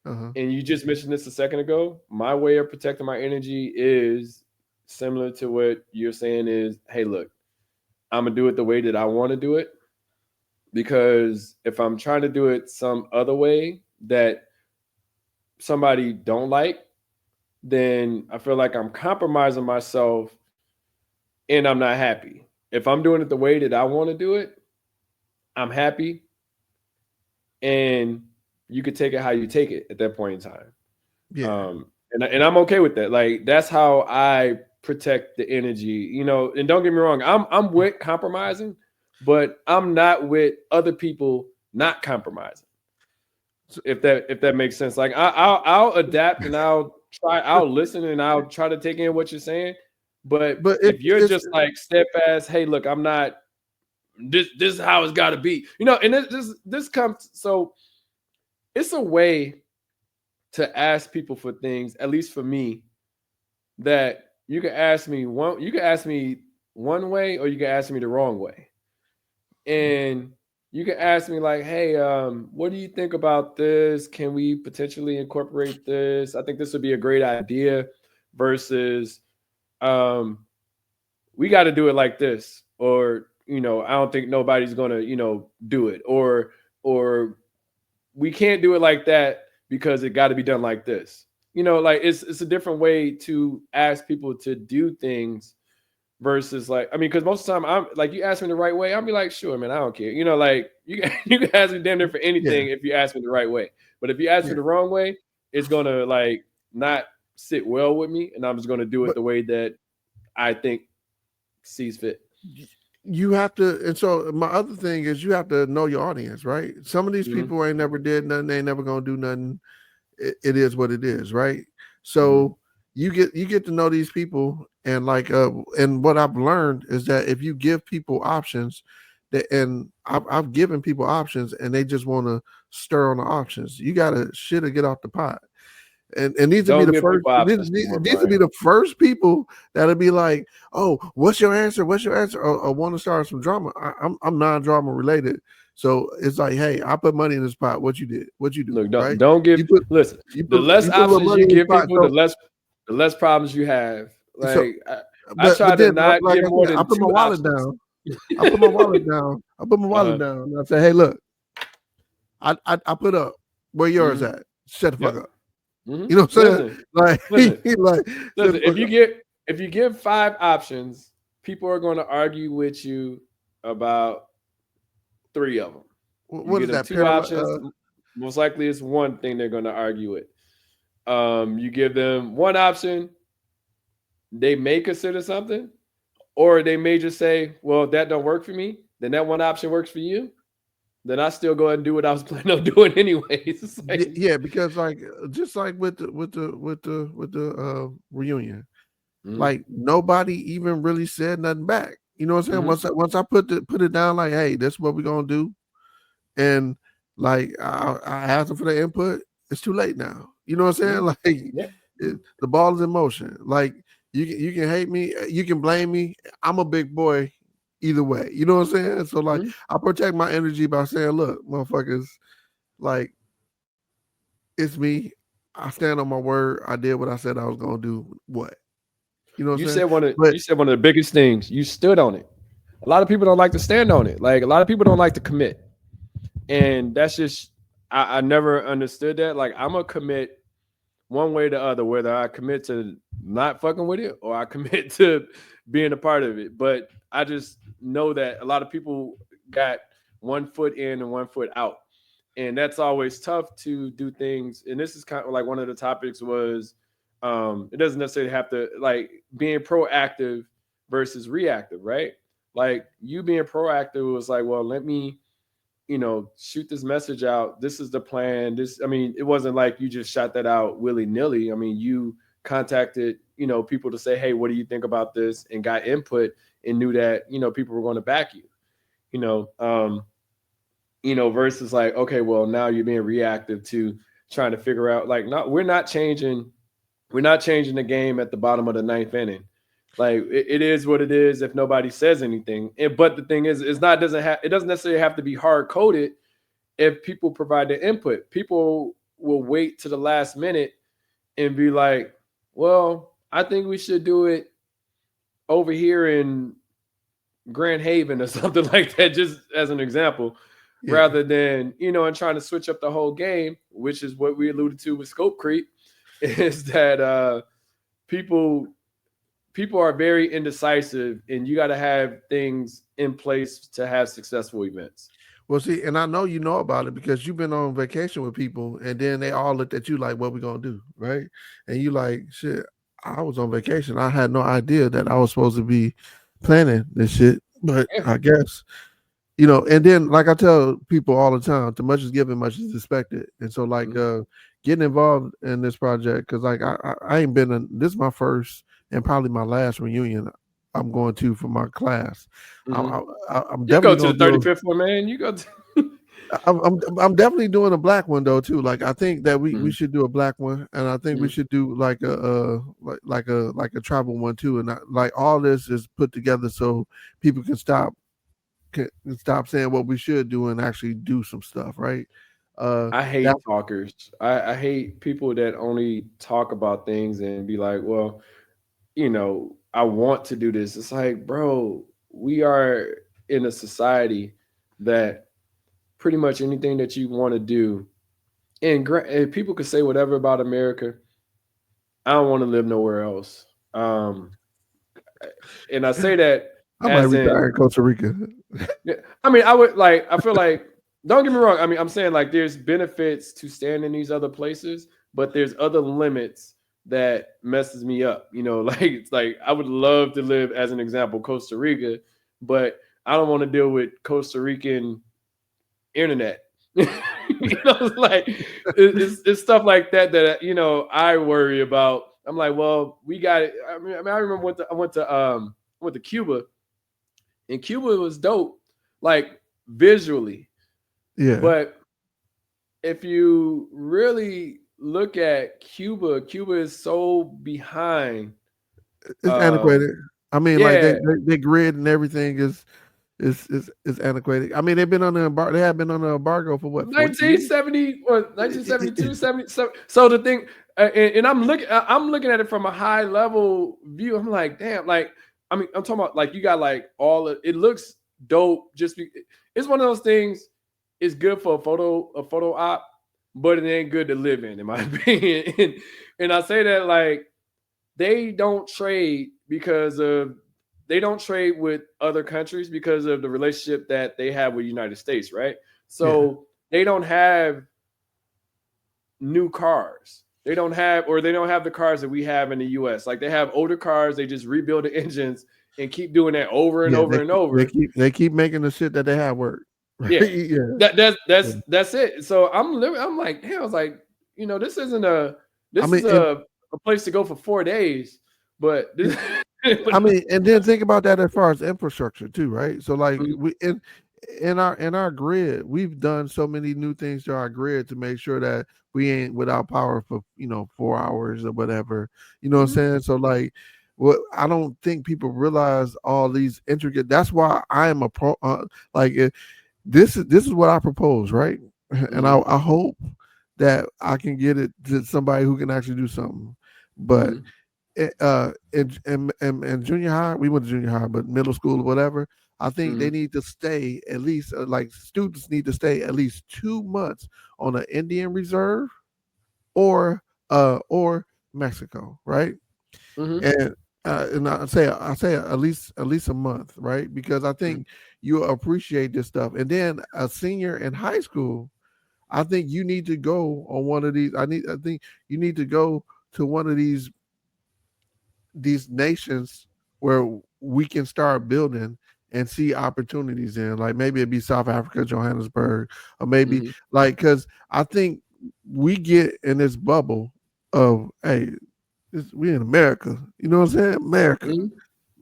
Uh-huh. And you just mentioned this a second ago. My way of protecting my energy is similar to what you're saying. Is, hey, look, I'm gonna do it the way that I want to do it, because if I'm trying to do it some other way that somebody don't like, then I feel like I'm compromising myself and I'm not happy. If I'm doing it the way that I want to do it, I'm happy, and you could take it how you take it at that point in time. Yeah. And I'm okay with that. Like, that's how I protect the energy, And don't get me wrong, I'm with compromising, but I'm not with other people not compromising. So, If that makes sense. Like, I'll adapt, and I'll listen, and I'll try to take in what you're saying. But but if you're it's just like steadfast, hey, look, I'm not. This is how it's got to be, And this comes, so it's a way to ask people for things. At least for me, that you can ask me one way, or you can ask me the wrong way. And you can ask me like, hey, what do you think about this? Can we potentially incorporate this? I think this would be a great idea. Versus, um we got to do it like this, or I don't think nobody's gonna do it, or we can't do it like that because it got to be done like this. Like it's a different way to ask people to do things versus like, I mean, because most of the time I'm like, you ask me the right way, I'll be like, sure, man, I don't care. Like you can ask me damn near for Yeah, anything if you ask me the right way. But if you ask me yeah. the wrong way, it's gonna like not sit well with me, and I'm just gonna do it But the way that I think sees fit. you have to, and so my other thing is you have to know your audience, right? Some of these Mm-hmm. people ain't never did nothing, they ain't never gonna do nothing. It is what it is, right? Mm-hmm. So you get to know these people, and like and what I've learned is that if you give people options, that and I've given people options and they just want to stir on the options, you gotta shit or get off the pot. And needs to be Don't the give first. people It options no more, needs to be Brian. the first people that'll be like, "Oh, what's your answer? What's your answer?" Or want to start some drama. I'm non-drama related, so it's like, "Hey, I put money in this pot. What you did? What you do? Look, Right? don't give. You put Listen, you the put less you put a little options money you in this give pot." people, So the less problems you have. so, Like I try but to then, not like give I more said, I than put my two wallet options. down. I put my wallet down. I put my wallet Uh-huh. down. And I say, "Hey, look, I put up where yours Mm-hmm. at. Shut the fuck Yep. up." Mm-hmm. You know what I'm saying? Listen, Like, listen, like, shut listen. the fuck up. If you give five options, people are going to argue with you about three of them. You What give is them that? two Parallel. options, most likely it's one thing they're going to argue with. You give them one option, they may consider something, or they may just say, "Well, if that don't work for me, then that one option works for you. Then I still go ahead and do what I was planning on doing anyways." It's like, Yeah, because like just like with the reunion, mm-hmm, like nobody even really said nothing back. You know what I'm saying? mm-hmm, Once I put it down, like, hey, this is what we're gonna do, and like I asked them for their input. It's too late now. You know what I'm saying? mm-hmm, Like yeah, the ball is in motion. Like you can hate me, you can blame me. I'm a big boy either way. You know what I'm saying? So like mm-hmm, I protect my energy by saying, look, motherfuckers, like it's me. I stand on my word. I did what I said I was gonna do. What? You know what I'm saying? But you said one of the biggest things. You stood on it. A lot of people don't like to stand on it. Like a lot of people don't like to commit, and that's just I never understood that. Like I'm gonna commit one way or the other, whether I commit to not fucking with it or I commit to being a part of it. But I just know that a lot of people got one foot in and one foot out. And that's always tough to do things. And this is kind of like one of the topics was it doesn't necessarily have to like being proactive versus reactive, right? Like you being proactive was like, well, let me shoot this message out. This is the plan. This, I mean, it wasn't like you just shot that out willy nilly. I mean, you contacted, people to say, hey, what do you think about this? And got input and knew that, people were going to back you, you know, um, versus like, okay, well, now you're being reactive to trying to figure out like, not, we're not changing the game at the bottom of the ninth inning. Like it is what it is if nobody says anything. But the thing is, it doesn't necessarily have to be hard coded if people provide the input. People will wait to the last minute and be like, well, I think we should do it over here in Grand Haven or something like that, just as an example, yeah. rather than, and trying to switch up the whole game, which is what we alluded to with scope creep, is that people people are very indecisive and you got to have things in place to have successful events. Well, see, and I know you know about it because you've been on vacation with people, and then they all looked at you like, "What we gonna do?" Right? And you like, "Shit, I was on vacation. I had no idea that I was supposed to be planning this shit." But Yeah. I guess and then like I tell people all the time, too much is given, much is expected. And so like Mm-hmm. getting involved in this project, because like I ain't been in this is my first and probably my last reunion I'm going to for my class. Mm-hmm. I'm You go definitely to gonna the do 35th one, man. You go to. I'm definitely doing a black one though too. Like I think that we Mm-hmm. should do a black one, and I think we should do like like a tribal one too. And like all this is put together so people can stop saying what we should do and actually do some stuff, right? I That hate talkers. I hate people that only talk about things and be like, well, I want to do this. It's like, bro, we are in a society that pretty much anything that you want to do, and people could say whatever about America. I don't want to live nowhere else. And I say that I might as retire in, in Costa Rica. yeah, I mean, I would like, I feel like, don't get me wrong. I mean, I'm saying like there's benefits to staying in these other places, but there's other limits that messes me up. Like it's like I would love to live, as an example, Costa Rica, but I don't want to deal with Costa Rican internet. It's like it's stuff like that I worry about. I'm like, well, we got it. I remember I went to Cuba, and Cuba was dope, like visually. Yeah, But if you really look at Cuba, Cuba is so behind. it's Um, antiquated. I mean, like yeah, they grid and everything is antiquated. I mean, they've been on the embargo. They have been on the embargo for what 40 years. 1970 or 1972, 70. So the thing, and I'm looking at it from a high level view. I'm like, damn, like, I mean, I'm talking about like you got like it looks dope. It's one of those things. It's good for a photo op, but it ain't good to live in my opinion. And I say that like they don't trade because of they don't trade with other countries because of the relationship that they have with the United States, right? Yeah, So they don't have new cars. They don't have the cars that we have in the US. Like they have older cars, they just rebuild the engines and keep doing that over and yeah. over and over. They keep making the shit that they have work. Right? Yeah. Yeah. That that's Yeah. that's that's it. So I'm like, damn, I was like, this isn't a I this mean, is a place to go for 4 days, but this but, and then think about that as far as infrastructure too, right? So like Mhm, we in our grid, we've done so many new things to our grid to make sure that we ain't without power for 4 hours or whatever. You know what I'm mhm, saying? So like, what I don't think people realize all these intricate. That's why I am a pro. Like this is what I propose, right? And mhm, I hope that I can get it to somebody who can actually do something, but mhm, in junior high, we went to junior high, but middle school or whatever, I think they mhm, need to stay at least like students need to stay at least 2 months on an Indian reserve or Mexico, right? mhm, And I say at least a month, right? Because I mhm, think you'll appreciate this stuff. And then a senior in high school, I think you need to go on one of these. I think you need to go to one of these nations where we can start building and see opportunities in, like maybe it'd be South Africa, Johannesburg, or maybe mhm, like, because I think we get in this bubble of, hey, we in America, you know what I'm saying? mhm.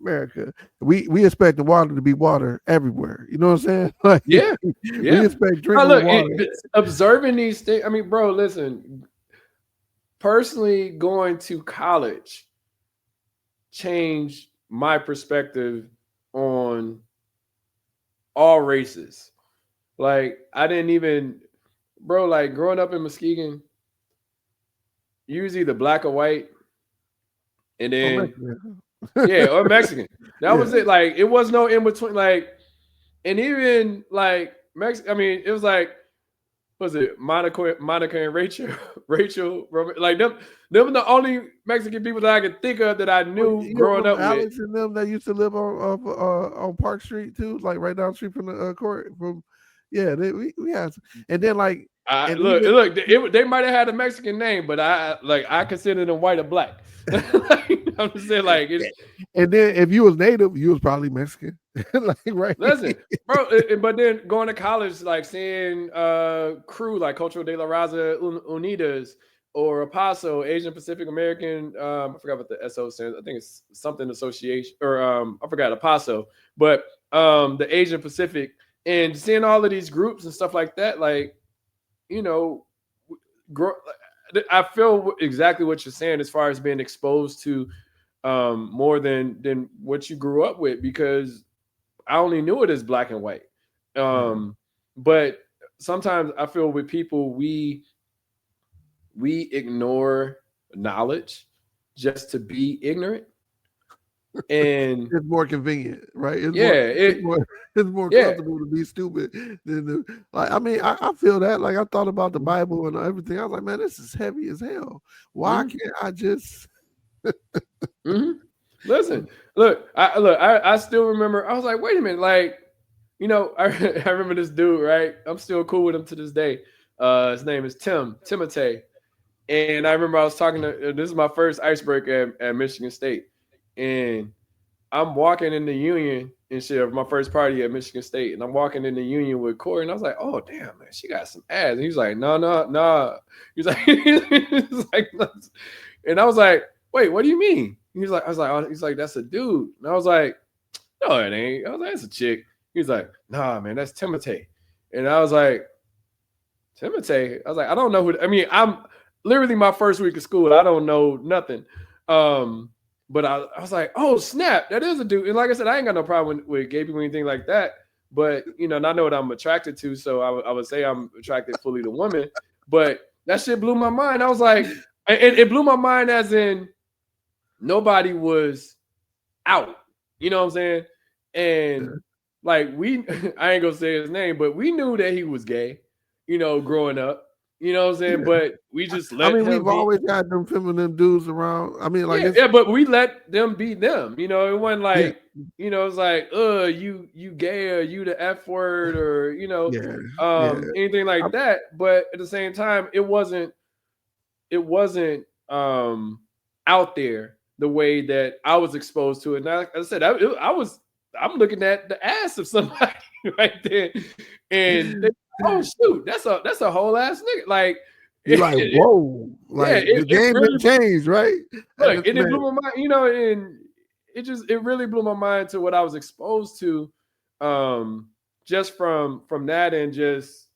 America, we expect the water to be water everywhere, you know what I'm saying? Like Yeah, we yeah. expect Oh, drinkable look, water. observing these things. I mean, bro, listen. Personally, going to college changed my perspective on all races. Like, I didn't even, bro. Like growing up in Muskegon, you was either black or white, and Oh, then Mexican. yeah, or Mexican. That Yeah. was it. Like, it was no in between. Like, and even like I mean, it was like was it Monica and Rachel, like them were the only Mexican people that I could think of that I Well, knew you growing remember up with. Alex and them that used to live on Park Street too, like right down the street from the court. From yeah, we had, and then like I and look, even look, they might have had a Mexican name, but I consider them white or black. Like, I'm just saying, like it's and then if you was native, you was probably Mexican, like right. listen, bro. But then going to college, like seeing crew like Cultural de la Raza Unidas or APASO, Asian Pacific American. I forgot what the SO stands. I think it's something association or I forgot APASO, but the Asian Pacific, and seeing all of these groups and stuff like that, like you know, grow. I feel exactly what you're saying as far as being exposed to more than what you grew up with, because I only knew it as black and white. Yeah, But sometimes I feel with people we ignore knowledge just to be ignorant. And It's more convenient, right? yeah, it's more yeah. comfortable to be stupid than like. I mean, I feel that. Like I thought about the Bible and everything. I was like, man, this is heavy as hell. Why Mm-hmm. can't I just? Mm-hmm. Listen, I still remember. I was like, wait a minute, like, I remember this dude, right? I'm still cool with him to this day. His name is Timotei. And I remember I was talking to this is my first icebreaker at Michigan State. And I'm walking in the union and shit of my first party at Michigan State. And I'm walking in the union with Corey. And I was like, oh damn, man, she got some ass. And he's like, no, no, no. He's like, he's like, and I was like, wait, what do you mean? I was like, oh, he's like, that's a dude. And I was like, no, it ain't. I was like, that's a chick. He's like, nah, man, that's Timotei. And I was like, Timotei? I was like, I don't know who. I'm literally my first week of school. I don't know nothing. But I was like, oh snap, that is a dude. And like I said, I ain't got no problem with gay people or anything like that. But and I know what I'm attracted to, so I would say I'm attracted fully to women. But that shit blew my mind. I was like, it blew my mind as in nobody was out. You know what I'm saying? And like I ain't gonna say his name, but we knew that he was gay, growing up. You know what I'm saying? Yeah. But we just I let mean, him we've be. always had them feminine dudes around. I mean, like Yeah, it's yeah, but we let them be them. It wasn't yeah, like, it's like, you gay or you the F word or yeah, yeah. anything I, like that. But at the same time, it wasn't out there the way that I was exposed to it. Now, like I said, I'm looking at the ass of somebody right there, and oh shoot, that's a whole ass nigga. Like, you're like, whoa, yeah, like the it game didn't really change, right? And look, it's and it blew man, my mind, and it really blew my mind to what I was exposed to, just from that, and just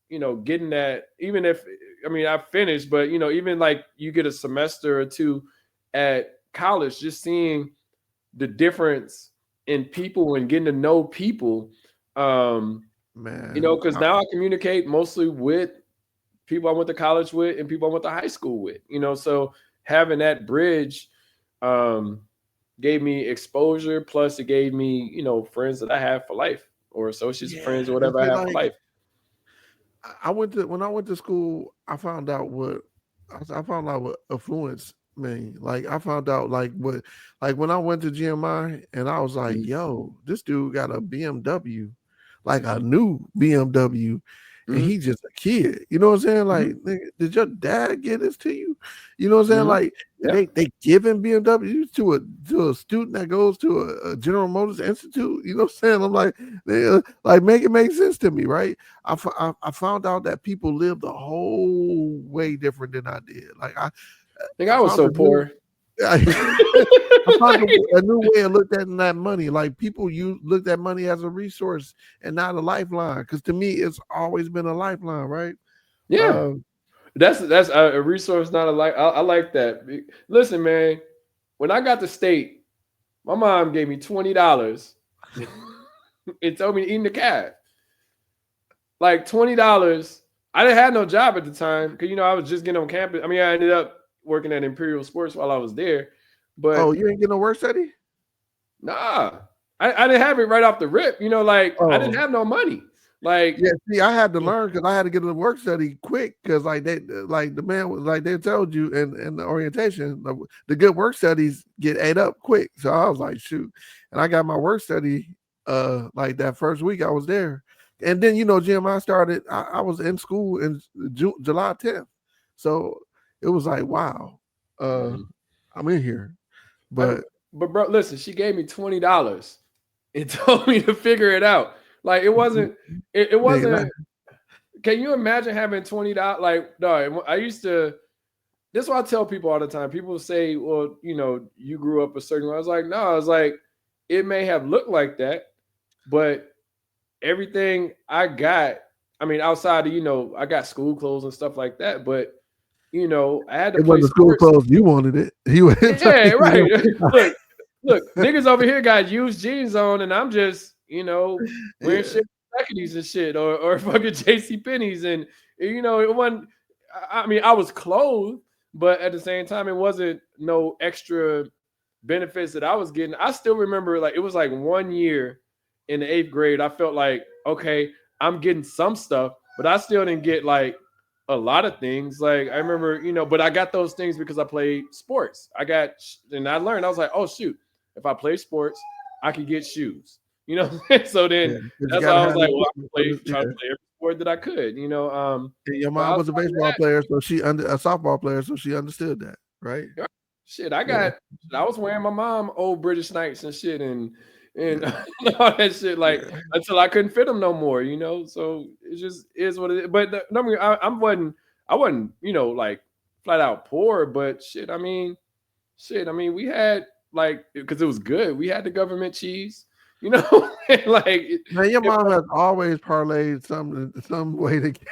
getting that. Even if I finished, but even like you get a semester or two at college, just seeing the difference in people and getting to know people, man. because now I communicate mostly with people I went to college with and people I went to high school with, so having that bridge um, gave me exposure. Plus, it gave me, friends that I have for life, or associates, Yeah, friends, or and whatever I see, have for like life. when I went to school, I found out what I found out what affluence mean. Like I found out like when I went to GMI and I was like, Mm-hmm. yo, this dude got a BMW, like a new BMW, and Mm-hmm. he just a kid. You know what I'm saying? Like, Mm-hmm. nigga, did your dad get this to you? You know what I'm saying? Mm-hmm. Like, and Yeah. they giving BMWs to a student that goes to a General Motors Institute. You know what I'm saying? I'm like, like make it make sense to me, right? I found out that people lived a whole way different than I did. Like I think I I was found so a new poor. I found Like, a new way of looking at that money. Like people you looked at money as a resource and not a lifeline. Because to me, it's always been a lifeline, right? yeah, Um, that's a resource, not a like. I like that. Listen, man, when I got to state, my mom gave me $20 and told me to eat in the cab. Like $20. I didn't have no job at the time because I was just getting on campus. I ended up working at Imperial Sports while I was there, oh, but you ain't get no work study? nah, I didn't have it right off the rip. Like I didn't Oh, have no money. Like, yeah. See, I had to learn because I had to get a work study quick because like the man was like they told you in the orientation the good work studies get ate up quick. So I was like, shoot, and I got my work study like that first week I was there, and then Jim, I started. I was in school in July 10th, so it was like wow, uh, mhm. I'm in here, I, but but bro, listen, she gave me $20 and told me to figure it out. Like it wasn't. It nigga, wasn't. Can you imagine having $20? Like, no, I used to. This is what I tell people all the time. People say, well, you grew up a certain way. I was like, no, I was like, it may have looked like that, but everything I got, outside of, I got school clothes and stuff like that, but, I had to it play wasn't the school sports. clothes you wanted it. He went, Yeah, right. Look, niggas over here got used jeans on, and I'm just, wearing yeah. shit and shit, or fucking JC Penney's, and it wasn't. I was clothed, but at the same time, it wasn't no extra. benefits that I was getting. I still remember like it was like 1 year in the 8th grade. I felt like, okay, I'm getting some stuff, but I still didn't get like a lot of things. Like I remember, but I got those things because I played sports. And I learned, I was like, oh shoot, if I play sports, I could get shoes. So then Yeah, because you that's why I gotta was have the like, well, equipment for this. try to Yeah. play every sport that I could. And your So mom was a outside of baseball player, so she a softball player, so she understood that, right? that, shit, Yeah, I was wearing my mom old British Knights and shit and yeah, all that shit like yeah. until I couldn't fit them no more. So it just is what it is. But number I wasn't like flat out poor, but shit, we had like because it was good. We had the government cheese, like Man, your if mom has always parlayed some way to get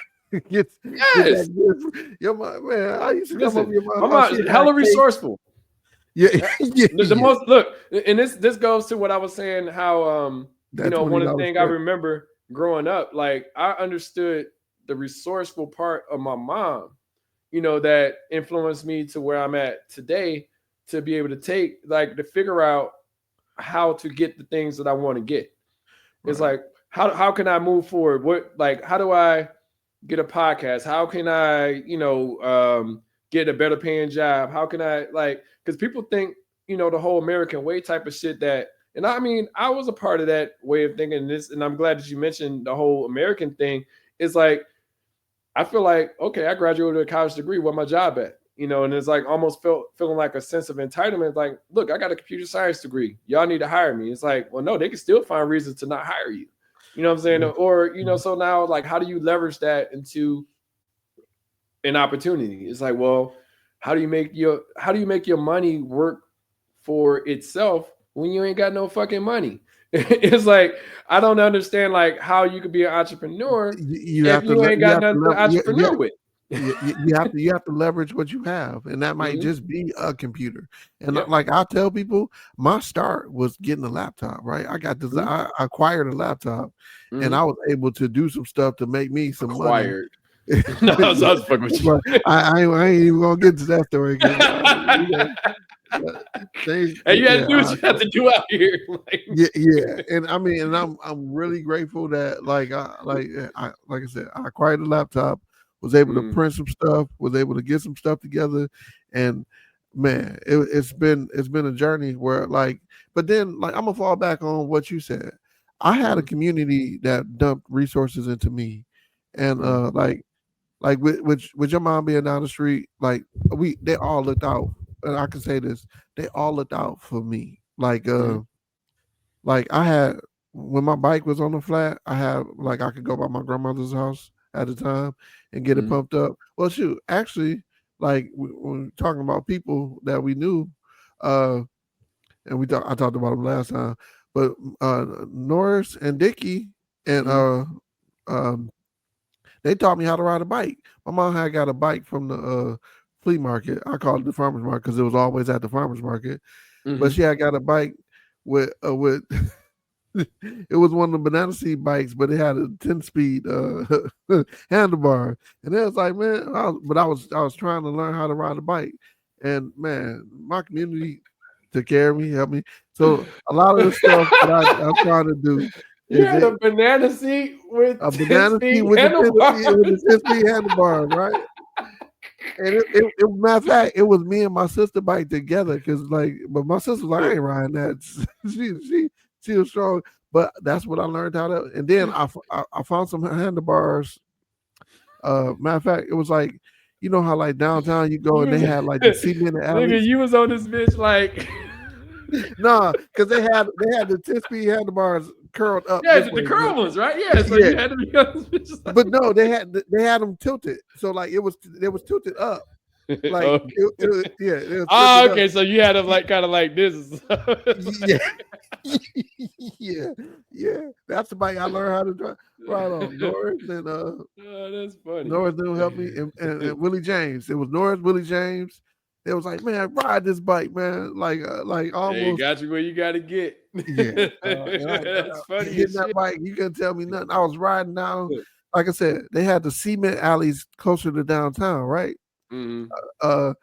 get yes, that good. Your mom, man, I used to come over listen, your my mom house. She mom's had hella cake. resourceful. Yeah, Uh, yeah, the yeah. most look, and this goes to what I was saying. How That one of the $20 things I spread. remember growing up, like I understood the resourceful part of my mom, that influenced me to where I'm at today, to be able to to figure out how to get the things that I want to get. It's Right. like how can I move forward? How do I get a podcast? How can I, get a better paying job? How can I because people think, the whole American way type of shit that and I was a part of that way of thinking this, and I'm glad that you mentioned the whole American thing. It's like I feel like, okay, I graduated with a college degree, where my job at? And it's like almost feeling like a sense of entitlement. Like, look, I got a computer science degree. Y'all need to hire me. It's like, well, no, they can still find reasons to not hire you. You know what I'm saying? Yeah. Or, so now like how do you leverage that into an opportunity? It's like, well, how do you make your money work for itself when you ain't got no fucking money? It's like I don't understand like how you could be an entrepreneur You if have to you ain't you got have to nothing to yeah, entrepreneur with. you have to leverage what you have, and that might Mhm. just be a computer. And Yep. like I tell people, my start was getting a laptop. Right, I got this. Mhm. I acquired a laptop, and Mhm. I was able to do some stuff to make me some money. Acquired. No, I was fucking with But you. I ain't even gonna get to that story because they And you had to yeah do what you had to do out here. Like, yeah, and I mean, and I'm really grateful that like I said, I acquired a laptop, was able to mm, print some stuff, was able to get some stuff together, and man, it's been a journey where but then like I'm gonna fall back on what you said. I had a mm, community that dumped resources into me, and mm, like with your mom being down the street, like they all looked out, and I can say this, they all looked out for me, mm, like I had when my bike was on the flat, I had like I could go by my grandmother's house at the time and get it mm, pumped up. Well, shoot, actually, like when we're talking about people that we knew, uh, and I talked about them last time, but Norris and Dicky and mm, um, they taught me how to ride a bike. My mom had got a bike from the flea market. I called it the farmers market because it was always at the farmers market. But mhm, she had got a bike with it was one of the banana seed bikes, but it had a 10-speed handlebar. And it was like, man, I was trying to learn how to ride a bike. And man, my community took care of me, helped me. So a lot of the stuff that I'm trying to do You is had a banana seat with a 10 banana seat speed with handlebars. the 10-speed handlebar, right? And matter of fact, it was me and my sister bike together because but my sister was like, I ain't riding that. She was strong, but that's what I learned how to. And then I found some handlebars. Matter of fact, it was like, you know how like downtown you go You and they was had like the cement nigga, alleys. you was on this bitch like Nah, because they had the 10-speed handlebars curled up yeah, this the way. curl ones, right? Yeah, so Yeah, you had to be on this bitch but no, they had them tilted, so like it was tilted up. like Like okay. it was Oh, tilted up. okay, so you had them like kind of like this. Yeah, yeah, yeah. That's the bike I learned how to ride on. Norris and Oh, that's funny. Norris didn't help me, and Willie James. It was Norris, Willie James. It was like, man, ride this bike, man. Like Hey, almost, got you where you got to get. yeah. And That's funny hitting as that shit. bike, you couldn't tell me nothing. I was riding down. Like I said, they had the cement alleys closer to downtown, right? Mhm. Uh,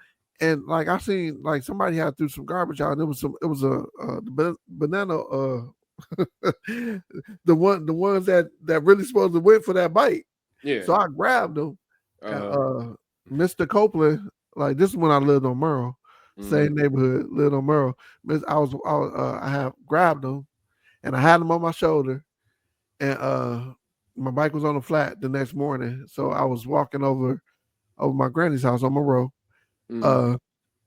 And like I seen like somebody had threw some garbage out, and it was a banana the ones that really supposed to went for that bite. Yeah. So I grabbed them. Uh-huh. Mr. Copeland, like this is when I lived on Merle, same neighborhood, lived on Merle. I have grabbed them and I had them on my shoulder, and my bike was on the flat the next morning. So I was walking over my granny's house on Monroe. And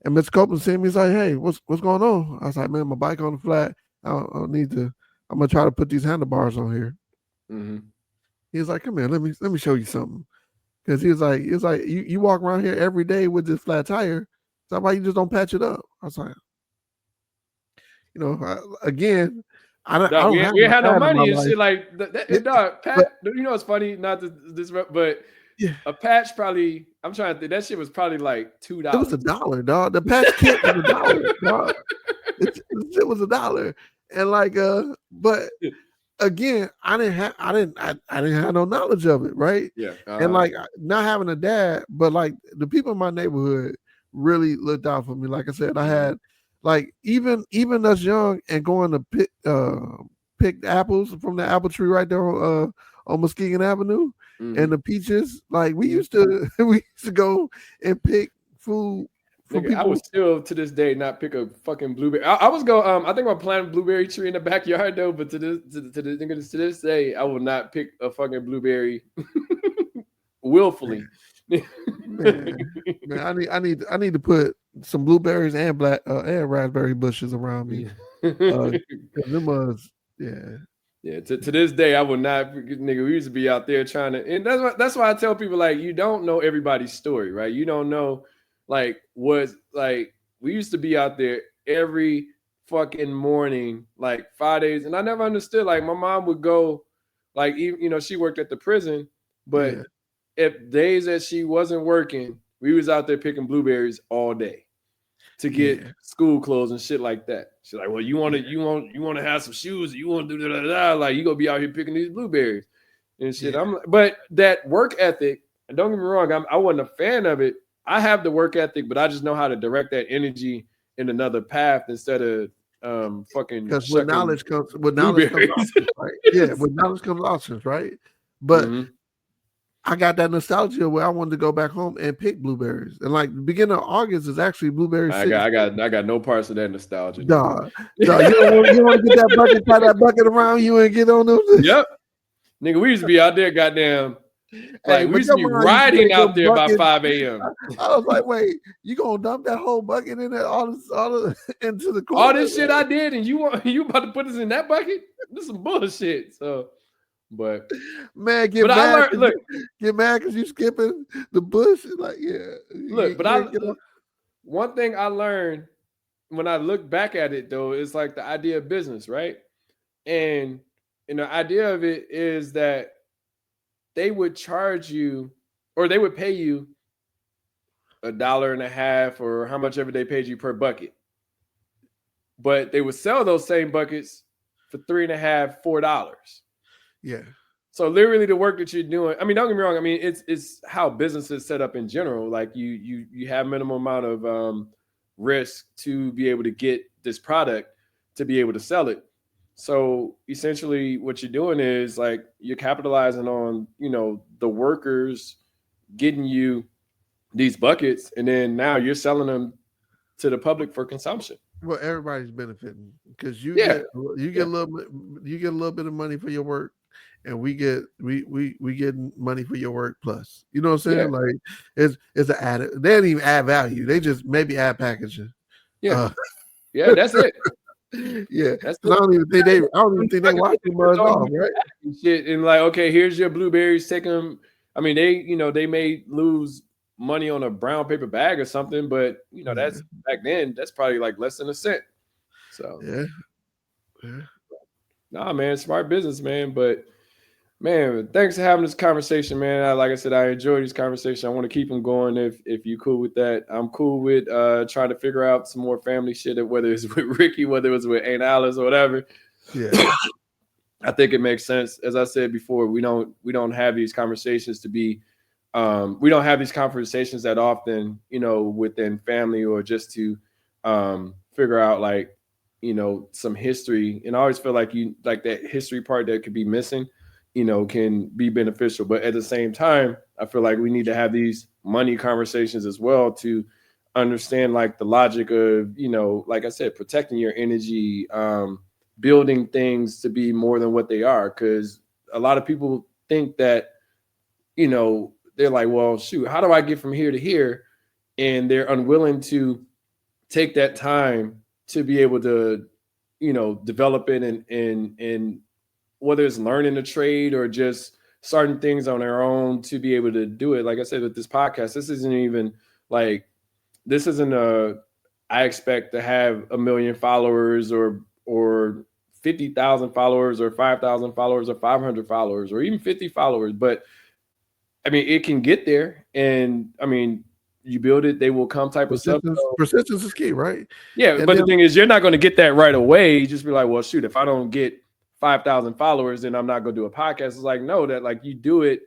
Mr. Copeland seen me. He's like, "Hey, what's going on?" I was like, "Man, my bike on the flat. I need to. I'm gonna try to put these handlebars on here." He was like, "Come here, let me show you something." Because he was like, you walk around here every day with this flat tire. So why you just don't patch it up? I was like, again, I Dog, don't have we no had no pad in my money and life. shit like that. And dog, Pat, you know it's funny, not to disrupt, but a patch probably, I'm trying to think, that shit was probably like $2. It was $1, dog. The patch kit was $1, dog. It was $1. And like but again, I didn't have no knowledge of it, right? Yeah. And like not having a dad, but like the people in my neighborhood really looked out for me. Like I said, I had like even us young and going to pick apples from the apple tree right there on Muskegon Avenue and the peaches. Like we used to go and pick food. Nigga, I would still to this day not pick a fucking blueberry. I was I think I'm planting a blueberry tree in the backyard though, but to this day, I will not pick a fucking blueberry willfully. Man, I need to put some blueberries and and raspberry bushes around me. Them was Yeah, to this day, I will not, nigga. We used to be out there trying to, and that's why I tell people like you don't know everybody's story, right? You don't know like what like we used to be out there every fucking morning, like 5 days, and I never understood. Like my mom would go, like even she worked at the prison, but if days that she wasn't working, we was out there picking blueberries all day to get school clothes and shit like that. She's like, well, you want to have some shoes, you want to do da. Like you gonna be out here picking these blueberries and shit. But that work ethic, and don't get me wrong, I wasn't a fan of it. I have the work ethic, but I just know how to direct that energy in another path instead of fucking. Because with knowledge comes options, right? Yeah, with knowledge comes options, right? But I got that nostalgia where I wanted to go back home and pick blueberries. And like the beginning of August is actually blueberry season. I got no parts of that nostalgia. Dog, you want to get that bucket, tie that bucket around you and get on those. Yep. Nigga, we used to be out there, goddamn. Like we used to be riding out there by 5 a.m. I was like, wait, you gonna dump that whole bucket in there, all into the corner? All this shit I did, and you about to put us in that bucket? This is some bullshit. So but man, get mad because you skipping the bush. Like, look, but one thing I learned when I look back at it though is like the idea of business, right? And the idea of it is that they would charge you, or they would pay you $1.50 or how much ever they paid you per bucket, but they would sell those same buckets for $3.50, $4. Yeah. So literally the work that you're doing, I mean, don't get me wrong. I mean, it's how business is set up in general. Like you have minimum amount of risk to be able to get this product to be able to sell it. So essentially what you're doing is like you're capitalizing on, the workers getting you these buckets, and then now you're selling them to the public for consumption. Well, everybody's benefiting because you get a little bit of money for your work. And we get money for your work plus. You know what I'm saying? Like it's an added. They didn't even add value. They just maybe add packaging. Yeah, that's it. Yeah, I don't even think they watch the buzz off, right? Shit, and like, okay, here's your blueberries. Take them. I mean, they may lose money on a brown paper bag or something, but that's back then. That's probably like less than a cent. So nah, man, smart business, man. But man, thanks for having this conversation, man. Like I said, I enjoy these conversations. I want to keep them going. If you're cool with that, I'm cool with trying to figure out some more family shit, whether it's with Ricky, whether it's with Aunt Alice or whatever. Yeah, I think it makes sense. As I said before, we don't have these conversations to be we don't have these conversations that often, within family or just to figure out like, some history. And I always feel like you like that history part that could be missing, can be beneficial. But at the same time, I feel like we need to have these money conversations as well to understand like the logic of, like I said, protecting your energy, building things to be more than what they are. Because a lot of people think that, they're like, well, shoot, how do I get from here to here? And they're unwilling to take that time to be able to, develop it and whether it's learning a trade or just starting things on their own to be able to do it. Like I said, with this podcast, this isn't even like, this isn't I expect to have 1 million followers or 50,000 followers or 5,000 followers or 500 followers or even 50 followers. But I mean, it can get there, and I mean, you build it, they will come type of stuff. So, Persistence is key, right? yeah, And but the then thing is, you're not going to get that right away. You just be like, well, shoot, if I don't get 5,000 followers, then I'm not going to do a podcast. It's like, no, that like you do it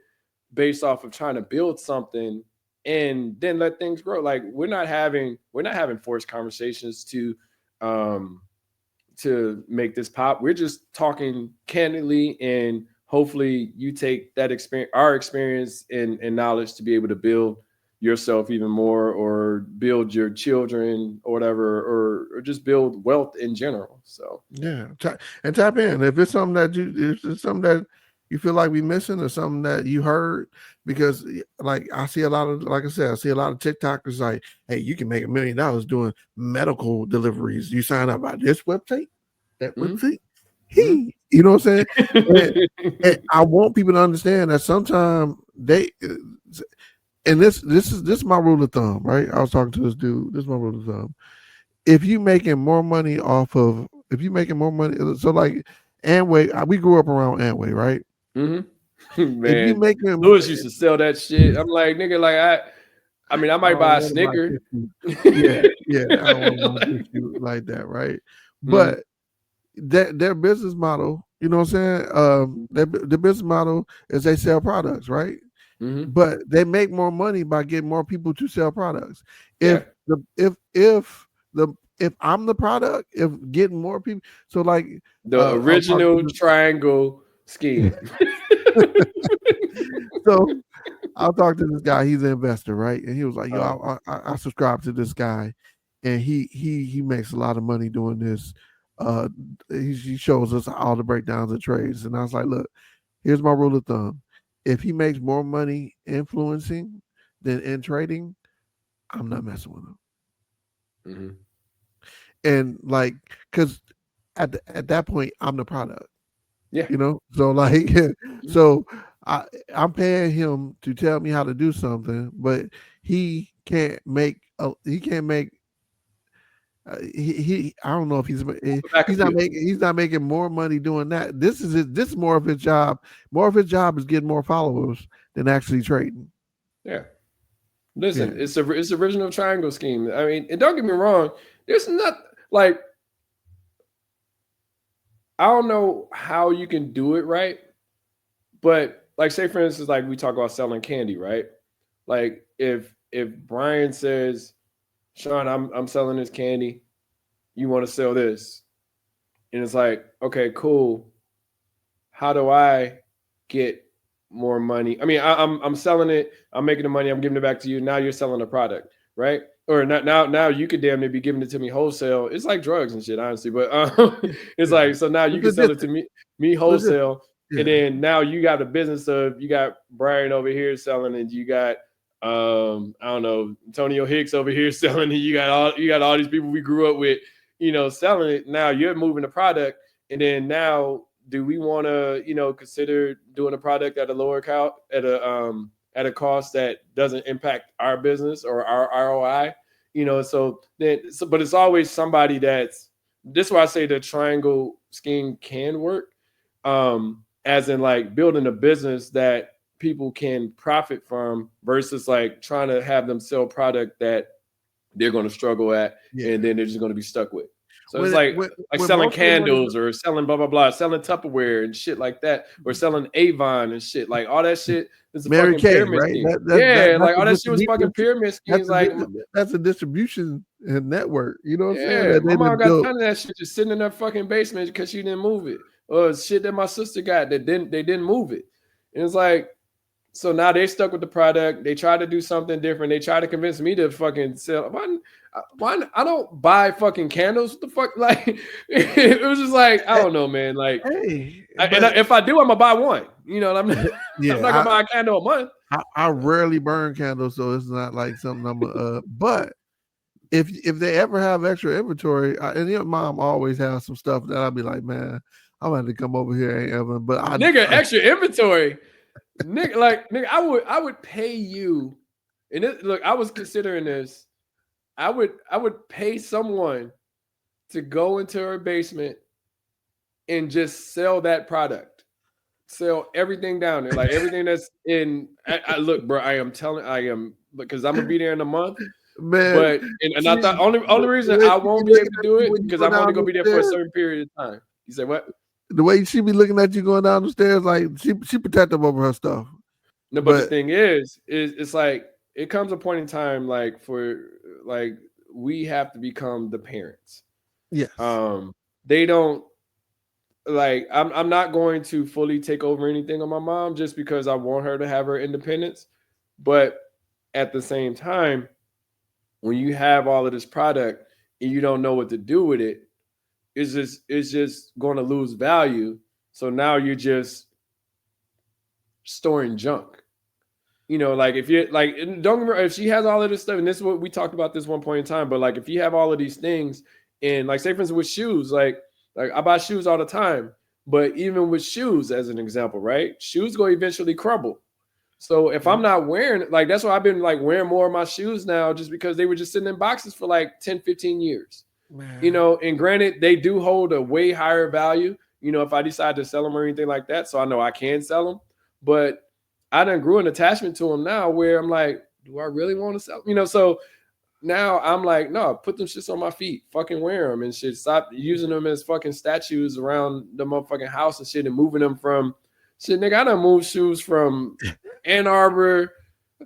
based off of trying to build something and then let things grow. Like we're not having forced conversations um to make this pop. We're just talking candidly, and hopefully you take that experience, our experience and knowledge to be able to build yourself even more or build your children or whatever, or just build wealth in general. So yeah, and tap in if it's something that if it's something that you feel like we missing or something that you heard, because like I see a lot of, like I said, I see a lot of TikTokers like, hey, you can make $1 million doing medical deliveries. You sign up by this website, that mhm, website. mhm. You know what I'm saying? And I want people to understand that sometimes they, and this is my rule of thumb, right? I was talking to this dude. This is my rule of thumb. If you making more money off of, if you making more money, so like Amway, we grew up around Amway, right? Mhm. If you Man, making, Lewis used to sell that shit. I'm like, nigga, like I mean, I I might don't buy a want to buy Snicker. tissue. Yeah, yeah, I don't want to buy tissue like that, right? Mhm, But their business model, you know what I'm saying? The business model is they sell products, right? mhm. But they make more money by getting more people to sell products. Yeah, The if I'm the product, if getting more people, so like the I was talking original to triangle scheme. this, so I'll talk to this guy. He's an investor, right? And he was like, "Yo, Uh, I subscribe to this guy, and he makes a lot of money doing this. Uh, he shows us all the breakdowns of trades." And I was like, "Look, here's my rule of thumb: if he makes more money influencing than in trading, I'm not messing with him." mhm. And like, because at that point, I'm the product, Yeah. you know. So like, Mhm. so I I'm paying him to tell me how to do something, but he can't make he I don't know if Back a few. he's not making more money doing that. This is more of his job. More of his job is getting more followers than actually trading. Yeah. Yeah, Listen, it's original triangle scheme. I mean, and don't get me wrong, there's not like I don't know how you can do it right, but like say for instance, like we talk about selling candy, right? Like if Brian says, Sean, I'm selling this candy, you want to sell this, and it's like, okay, cool. How do I get more money? I mean, I'm selling it, I'm making the money, I'm giving it back to you. Now you're selling a product, right? Or not now you could damn near be giving it to me wholesale. It's like drugs and shit, honestly. But it's yeah. like so now you It's can sell it to logistics. me Logistics. wholesale, and Yeah, then now you got a business of you got Brian over here selling, and you got I don't know, Antonio Hicks over here selling, and you got all these people we grew up with, selling it. Now you're moving the product, and then now do we want to consider doing a product at a lower cost at a cost that doesn't impact our business or our ROI? But it's always somebody that's this is why I say the triangle scheme can work, as in like building a business that people can profit from versus like trying to have them sell product that they're going to struggle at yeah. and then they're just going to be stuck with. So it's like selling candles or selling blah blah blah, selling Tupperware and shit like that, or selling Avon and shit. Like all that shit is a Mary fucking Kay, pyramid right? scheme. Yeah, like all that shit was fucking pyramid That's schemes. Like that's a distribution network. You know what I'm saying? yeah, That my they mom done got a built. ton of that shit just sitting in her fucking basement because she didn't move it. Or shit that my sister got that they didn't move it. And it's like, so now they stuck with the product. They try to do something different. They try to convince me to fucking sell. Why I don't buy fucking candles? What the fuck? Like it was just like, I don't know, man. Like Hey, but if I do, I'm gonna buy one. You know, I'm not yeah, gonna buy a candle a month. I rarely burn candles, so it's not like something I'm but if they ever have extra inventory, and your mom always has some stuff that I'll be like, man, I'm gonna have to come over here, ain't Evan. But Nigga, extra inventory. Nigga, I would pay you. And look, I was considering this. I would pay someone to go into her basement and just sell that product. Sell everything down there, like everything that's in. I look, bro. I am because I'm gonna be there in a month. man, But and I thought only reason I won't be able to do it because I'm only gonna be there for a certain period of time. You say what? The way she be looking at you going down the stairs, like she protective over her stuff. No, but the thing is it's like it comes a point in time like we have to become the parents. Yes. They don't like I'm not going to fully take over anything on my mom just because I want her to have her independence. But at the same time, when you have all of this product and you don't know what to do with it, it's just going to lose value. So now you're just storing junk. You know, like if you're like, don't remember if she has all of this stuff, and this is what we talked about this one point in time. But like, if you have all of these things, and like, say for instance with shoes, like I buy shoes all the time, but even with shoes, as an example, right? Shoes go eventually crumble. So if I'm not wearing, like, that's why I've been like wearing more of my shoes now, just because they were just sitting in boxes for like 10, 15 years. Man. You know, and granted, they do hold a way higher value, you know, if I decide to sell them or anything like that. So I know I can sell them, but I done grew an attachment to them now where I'm like, do I really want to sell? You know, so now I'm like, no, put them shits on my feet, fucking wear them and shit. Stop using them as fucking statues around the motherfucking house and shit and moving them from shit. Nigga, I done moved shoes from Ann Arbor.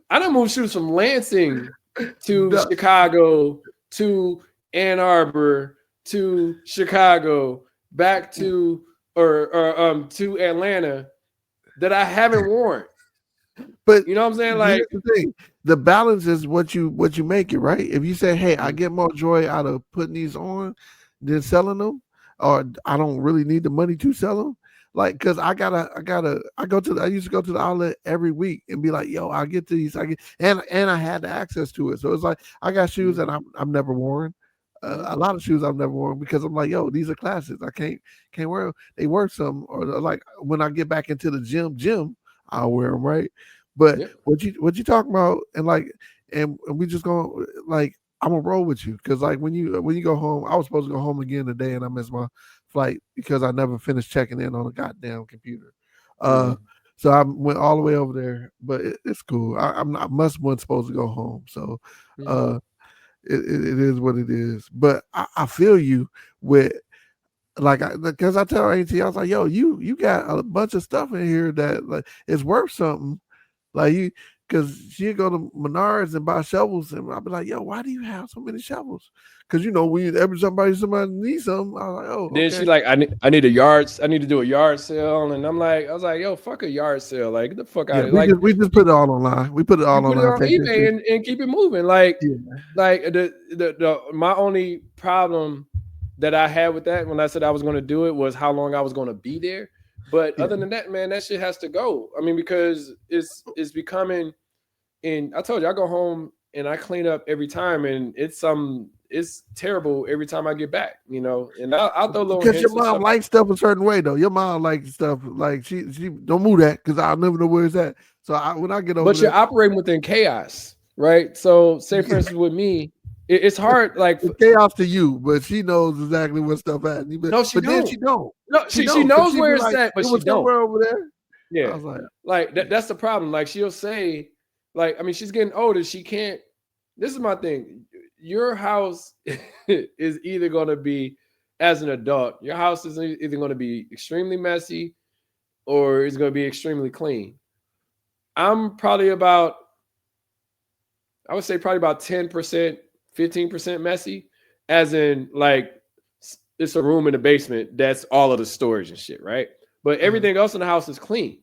I done moved shoes from Lansing to Chicago to Ann Arbor to Chicago back to to Atlanta that I haven't worn. But you know what I'm saying? Like the balance is what you make it, right? If you say, hey, I get more joy out of putting these on than selling them, or I don't really need the money to sell them. Like, cause I used to go to the outlet every week and be like, yo, I get these, and I had the access to it. So it's like, I got shoes that I'm never worn. A lot of shoes I've never worn because I'm like, yo, these are classics. I can't wear them. They work some, or like when I get back into the gym, I'll wear them, right? But what you talking about, and like, and we just going like, I'm gonna roll with you because like when you go home, I was supposed to go home again today, and I missed my flight because I never finished checking in on a goddamn computer. So I went all the way over there, but it's cool. I'm not wasn't supposed to go home, so it is what it is. But I feel you with. Like, because I tell AT, I was like, yo, you got a bunch of stuff in here that like it's worth something. Like you, because she'd go to Menards and buy shovels, and I'll be like, yo, why do you have so many shovels? Because you know, when every somebody needs something, I was like, oh, then she like, I need I need to do a yard sale, and I was like, yo, fuck a yard sale, like get the fuck out of it. Like we just put it all online. We put it all online. Put it on eBay and keep it moving. Like the my only problem that I had with that when I said I was going to do it was how long I was going to be there. But other than that, man, that shit has to go. I mean, because it's becoming. And I told you, I go home and I clean up every time, and it's terrible every time I get back, you know. And I'll throw a little. Because your mom likes stuff a certain way, though. Your mom likes stuff like she don't move that because I'll never know where it's at. So when I get over, but you're operating within chaos, right? So, say for instance, with me, it's hard. Like it's chaos to you, but she knows exactly what stuff at. No, she don't. Then she don't. No, she knows where it's at, but she don't. Somewhere over there. Yeah, I was like that's the problem. Like she'll say, like, I mean, she's getting older. She can't. This is my thing. Your house is either going to be as an adult, your house is either going to be extremely messy or it's going to be extremely clean. I'm probably about, I would say probably about 10%, 15% messy, as in like it's a room in the basement that's all of the storage and shit, right? But everything else in the house is clean.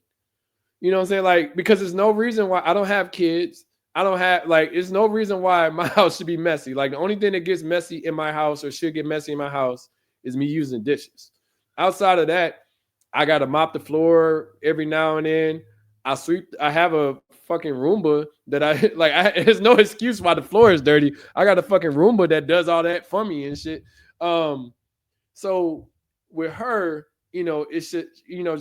You know what I'm saying? Like, because there's no reason why I don't have kids. I don't have, like, there's no reason why my house should be messy. Like, the only thing that gets messy in my house or should get messy in my house is me using dishes. Outside of that, I got to mop the floor every now and then. I sweep, I have a fucking Roomba that I like. There's no excuse why the floor is dirty. I got a fucking Roomba that does all that for me and shit. Um, so with her, it's just,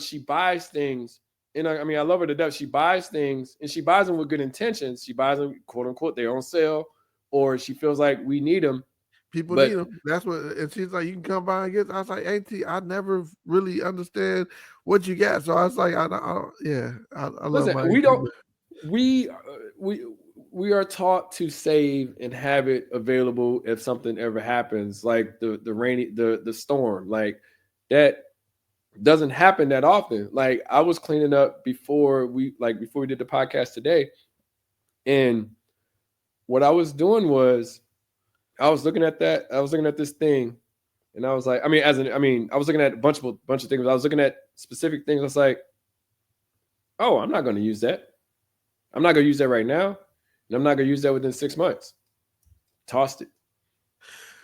she buys things. And I mean, I love her to death. She buys things and she buys them with good intentions. She buys them, quote unquote, they're on sale, or she feels like we need them. People need But them. That's what. And she's like, you can come by and get. I was like, Auntie, I never really understand what you got. So I was like, yeah, I love listen, my we auntie. don't, we, we, we are taught to save and have it available if something ever happens, like the rainy, the storm, like that doesn't happen that often. Like I was cleaning up before we did the podcast today, and what I was doing was I was looking at that. I was looking at this thing, and I was like, I was looking at a bunch of things. I was looking at specific things. I was like, oh, I'm not going to use that. I'm not going to use that right now, and I'm not going to use that within 6 months. Tossed it.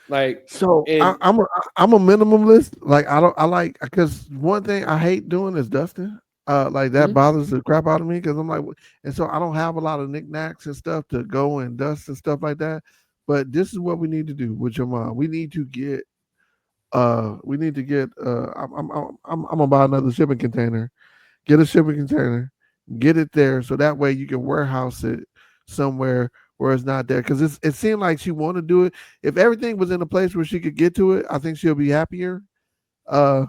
Like, So and I'm a minimalist. Like I like because one thing I hate doing is dusting. Like that mhm. bothers the crap out of me because I'm like, and so I don't have a lot of knickknacks and stuff to go and dust and stuff like that. But this is what we need to do with your mom. We need to get I'm gonna buy another shipping container. Get a shipping container, get it there so that way you can warehouse it somewhere where it's not there. Because it seemed like she wanted to do it. If everything was in a place where she could get to it, I think she'll be happier. Uh,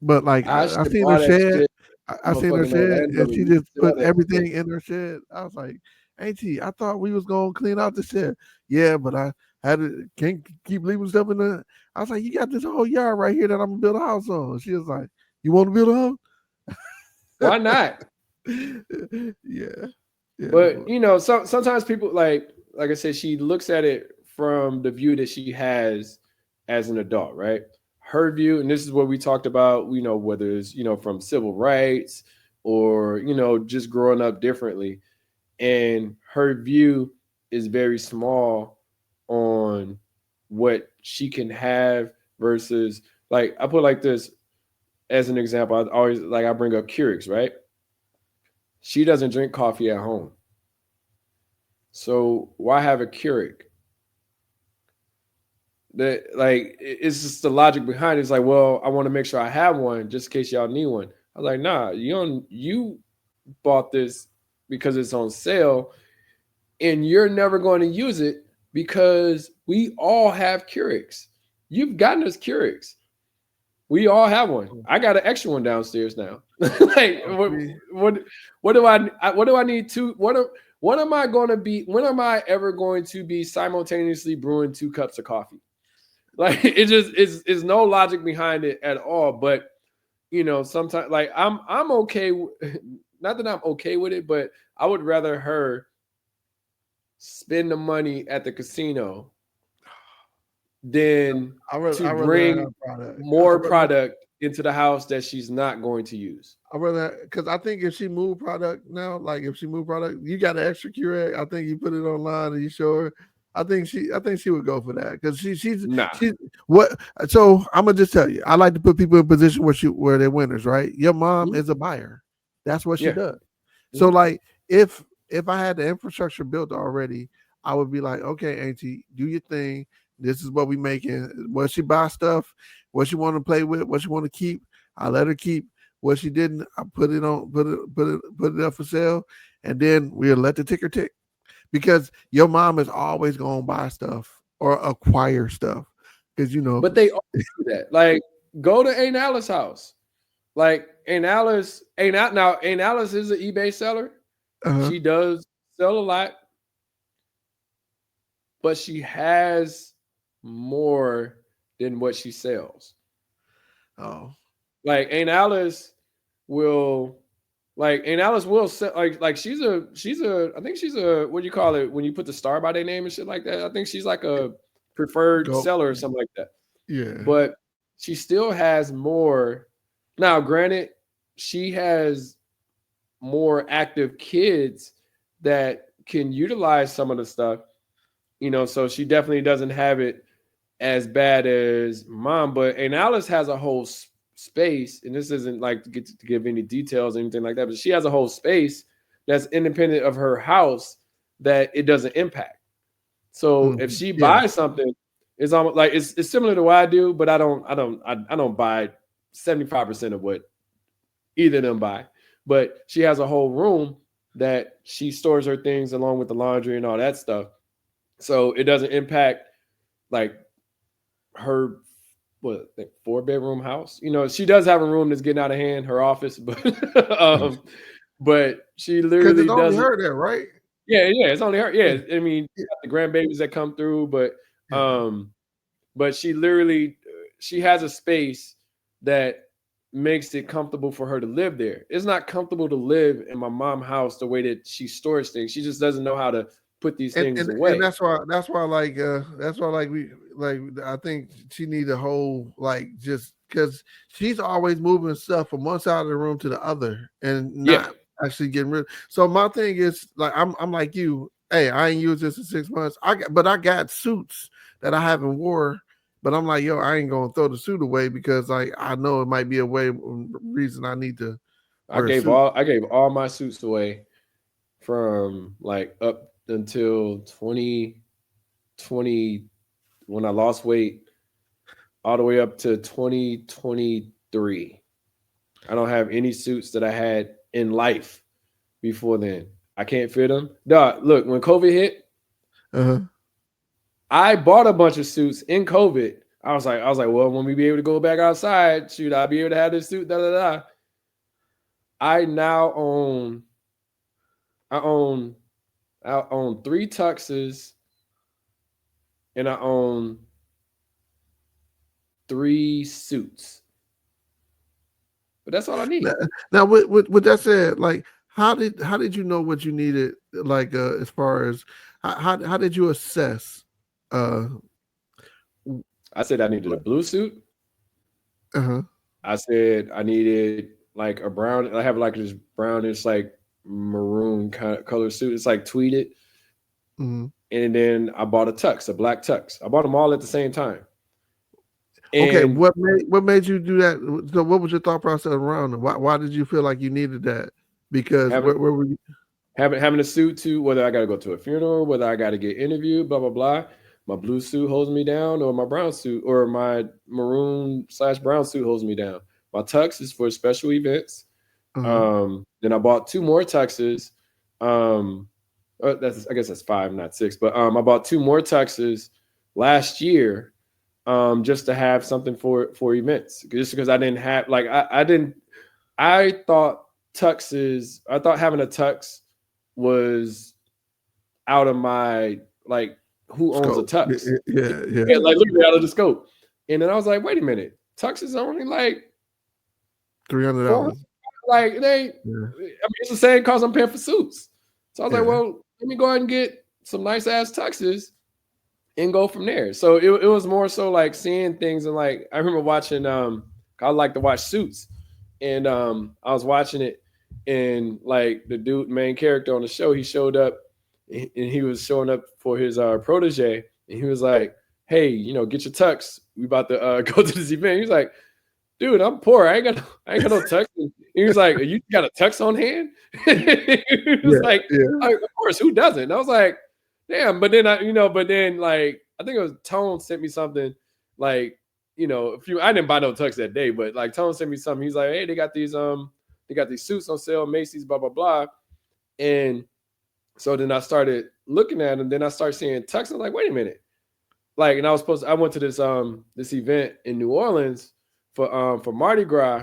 but like I I ship seen her all that shed, shit I to seen her motherfucking shed, Orlando and she and just sell put that shit. everything in her shed. I was like, Auntie, I thought we was gonna clean out the shed. Yeah, but I had to can't keep leaving stuff in there. I was like, you got this whole yard right here that I'm gonna build a house on. She was like, you want to build a house? Why not? Yeah, yeah. But sometimes people like I said, she looks at it from the view that she has as an adult, right? Her view, and this is what we talked about, whether it's, from civil rights or, just growing up differently. And her view is very small on what she can have versus, like, I put like this as an example. I always, like, I bring up Keurig's, right? She doesn't drink coffee at home. So why have a Keurig? That, like, it's just the logic behind it. It's like, well, I want to make sure I have one just in case y'all need one. I was like, nah, you bought this because it's on sale, and you're never going to use it because we all have Keurigs. You've gotten us Keurigs. We all have one. I got an extra one downstairs now. Like, See, what what do I need to what am I going to be? When am I ever going to be simultaneously brewing 2 cups of coffee? Like, it just is no logic behind it at all. But sometimes, like, I'm okay. Not that I'm okay with it, but I would rather her spend the money at the casino than to I rather bring have product. more product into the house that she's not going to use. I rather because I think if she move product now, like if she move product, you got an extra Keurig. I think you put it online and you show her. I think she would go for that because Nah. she's what. So I'm gonna just tell you, I like to put people in position where they're winners, right? Your mom Mhm. is a buyer. That's what she Yeah. does. So Mhm. like if I had the infrastructure built already, I would be like, okay, Auntie, do your thing. This is what we making. What she buy stuff, what she want to play with, what she want to keep. I let her keep. What she didn't, I put it up for sale, and then we'll let the ticker tick because your mom is always gonna buy stuff or acquire stuff because But they all do that. Like, go to Aunt Alice's house. Like, Aunt Alice is an eBay seller. uh She does sell a lot, but she has more than what she sells. Oh, Like Aunt Alice will Aunt Alice will sell like she's a I think she's a what do you call it when you put the star by their name and shit like that. I think she's like a preferred go. seller or something like that. Yeah. But she still has more. Now, granted, she has more active kids that can utilize some of the stuff, so she definitely doesn't have it as bad as mom. But and Alice has a whole space, and this isn't like to give any details or anything like that, but she has a whole space that's independent of her house that it doesn't impact. So if she Yeah. buys something, it's almost like it's similar to what I do, but I don't buy 75% of what either of them buy. But she has a whole room that she stores her things along with the laundry and all that stuff. So it doesn't impact like her 4-bedroom house. She does have a room that's getting out of hand, her office, but she Because literally it's only doesn't. her there, right? Yeah, it's only her. Yeah. Yeah, I mean, Yeah. the grandbabies that come through, Yeah. but she literally she has a space that makes it comfortable for her to live there. It's not comfortable to live in my mom's house the way that she stores things. She just doesn't know how to put these and things and, and away. that's why like I think she needs a whole like just because she's always moving stuff from one side of the room to the other and Yeah, not actually getting rid. So my thing is like I'm like you. Hey, I ain't used this in 6 months. But I got suits that I haven't wore. But I'm like, yo, I ain't gonna throw the suit away because like I know it might be a reason I need to wear a suit. I gave all my suits away from like up until 2020 when I lost weight all the way up to 2023. I don't have any suits that I had in life before then. I can't fit them. Dog, look, when COVID hit, Uh-huh. I bought a bunch of suits in COVID. I was like, well, when we be able to go back outside, shoot, I'll be able to have this suit. Da da da. I now I own, I own 3 tuxes, and I own 3 suits. But that's all I Now, need. now with that said, like how did you know what you needed? Like as far as how did you assess? Uh, I said I needed a blue suit. huh. I said I needed like a brown. I have like this brownish, like maroon kind of color suit. It's like tweeted. Hmm. And then I bought a tux, a black tux. I bought them all at the same time. Okay, And what made you do that? So what was your thought process around it? Why did you feel like you needed that? Because having where were you? having a suit too, whether I got to go to a funeral, whether I got to get interviewed, blah blah blah. My blue suit holds me down, or my brown suit, or my maroon/brown suit holds me down. My tux is for special events. Uh-huh. Then I bought 2 more tuxes. Um, that's I guess that's 5, not 6. But I bought 2 more tuxes last year, just to have something for events. Just because I didn't have like I didn't I thought I thought having a tux was out of my like who owns a Scope. tux? Yeah. Yeah, like literally out of the scope. And then I was like, wait a minute, tux is only like $400. $300. Like it ain't. Yeah. I mean, it's the same cost I'm paying for suits. So I was like, Yeah. well, let me go ahead and get some nice ass tuxes and go from there. So it was more so like seeing things and like I remember watching. I like to watch Suits, and I was watching it, and like the dude, main character on the show, he showed up, and he was showing up for his protege, and he was like, "Hey, get your tux. We about to go to this event." He was like, dude, I'm poor. I ain't got no tux. And he was like, you got a tux on hand? He was Yeah. like, Yeah. of course, who doesn't? And I was like, damn. But then like, I think it was Tone sent me something like, I didn't buy no tux that day, but like Tone sent me something. He's like, hey, they got these suits on sale, Macy's, blah, blah, blah. And so then I started looking at them. Then I started seeing tux. I'm like, wait a minute. Like, and I went to this event in New Orleans for Mardi Gras,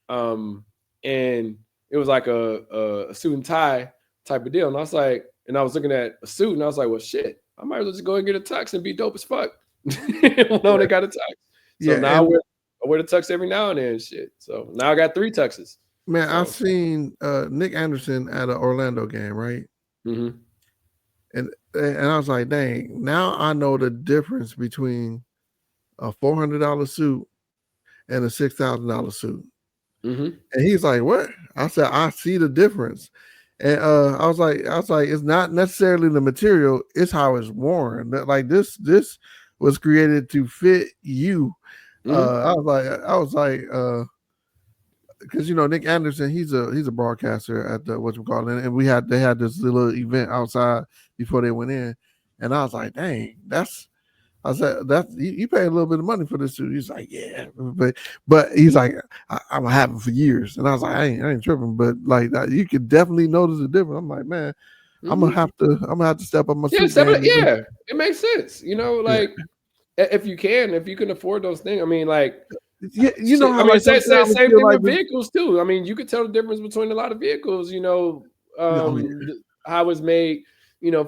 and it was like a suit and tie type of deal. And I was looking at a suit, and I was like, well, shit, I might as well just go and get a tux and be dope as fuck. No, they got a tux. So Yeah, now and I wear the tux every now and then and shit. So now I got 3 tuxes. man, I So seen Nick Anderson at an Orlando game, right? mhm. And I was like, dang, now I know the difference between a $400 suit and a $6,000 suit. Mhm. And he's like, what? I said, I see the difference. And I was like, it's not necessarily the material, it's how it's worn. Like this was created to fit you. Mhm. I was like, because Nick Anderson, he's a broadcaster at the what you call it, and they had this little event outside before they went in, and I was like, dang, I said that you pay a little bit of money for this suit. He's like, yeah, but he's like, I'm gonna have it for years, and I was like, I ain't tripping, but like you could definitely notice the difference. I'm like, man, Mhm. I'm gonna have to step up my Yeah, suit game. yeah, it makes sense. Yeah, Like if you can afford those things, I mean, like yeah, you know shit. I how mean, like sometimes I same feel thing like with vehicles too. I mean, you could tell the difference between a lot of vehicles. oh yeah. How it's made.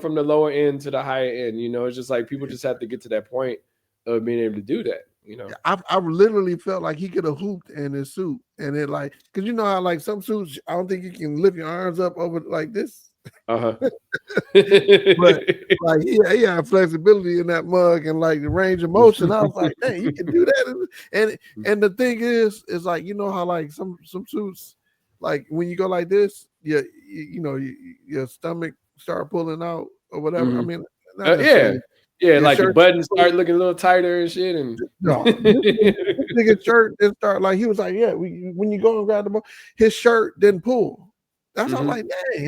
From the lower end to the higher end. It's just like people just have to get to that point of being able to do that. I literally felt like he could have hooped in his suit, and it like because you know how like some suits I don't think you can lift your arms up over like this, Uh huh. but like he had flexibility in that mug and like the range of motion. I was like, dang, you can do that, and the thing is like how like some suits like when you go like this, your stomach start pulling out or whatever. I Mhm. mean, not Yeah, necessarily yeah. your Like the shirt. buttons start looking a little tighter and shit, and No, this nigga shirt didn't start like he was like, yeah, when you go and grab the ball, his shirt didn't pull. That's all Mhm. like, dang,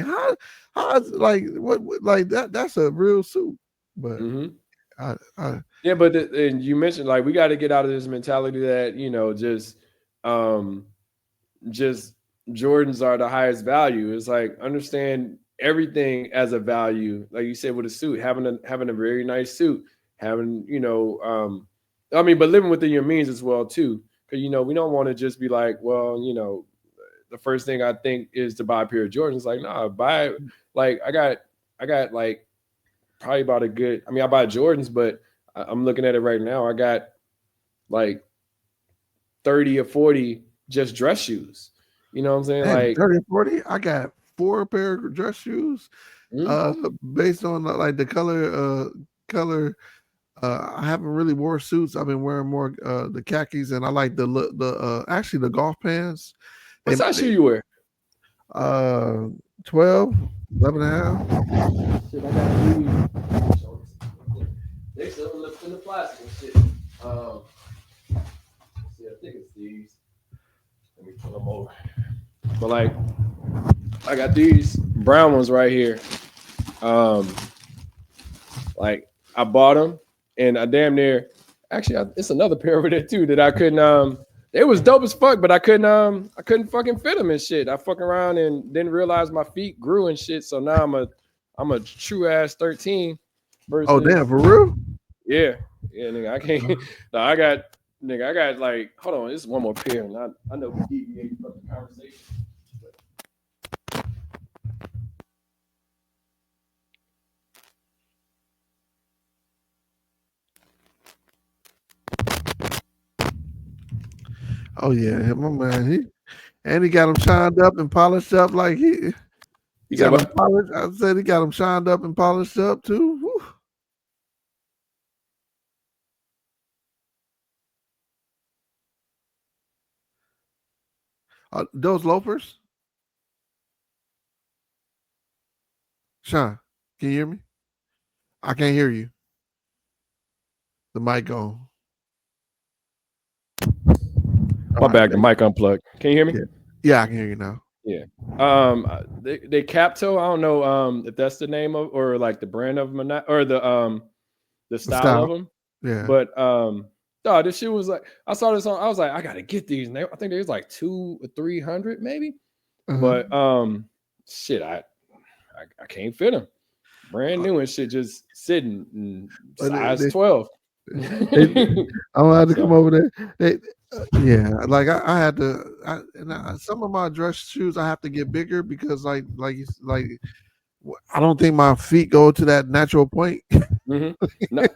how's like what like that's a real suit. But Mhm. I Yeah, but and you mentioned like we got to get out of this mentality that um, just Jordans are the highest value. It's like understand everything as a value. Like you said with a suit, having a very nice suit, having I mean, but living within your means as well too. Because we don't want to just be like, well, the first thing I think is to buy a pair of Jordans. Like, nah, buy like I got like probably about a good. I mean, I buy Jordans, but I'm looking at it right now. I got like 30 or 40 just dress shoes. You know what I'm saying? dang, Like, 30 40, I got 4 pair of dress shoes. mm, Uh based on like the color. I haven't really wore suits. I've been wearing more the khakis, and I like the actually the golf pants. what size shoe you wear? Uh, 12, 11 and a half. Shit, I got these. They still in the plastic and shit. Um, see, I think it's these. Let me pull them over. But like, I got these brown ones right here. Um, like I bought them, and I damn near. Actually, it's another pair over there too that I couldn't. It was dope as fuck, but I couldn't. I couldn't fucking fit them and shit. I fucking around and didn't realize my feet grew and shit. So now I'm a true ass 13 Oh damn, versus for real? yeah, yeah, nigga. I can't. No, I got like. Hold on, this is one more pair, and I know we deviated from the conversation. Oh yeah, my man. He got him shined up and polished up like he You said got him what? polished. I said he got him shined up and polished up too. Whew. Those loafers, Sean. Can you hear me? I can't hear you. The mic on. All My right. bag. The mic unplugged. Can you hear me? Yeah. Yeah, I can hear you now. Yeah. They Capto. I don't know if that's the name of or like the brand of them or not, or the The style of style. them. Yeah. But no, this shit was like I saw this on. I was like, I gotta get these. And I think there's like 200 or 300 maybe. Uh-huh. But shit, I can't fit them. Brand new and shit, just sitting in size They, 12. they, I'm gonna have to come So over there. Yeah, like I had to. Some of my dress shoes I have to get bigger because like I don't think my feet go to that natural point. mhm. No,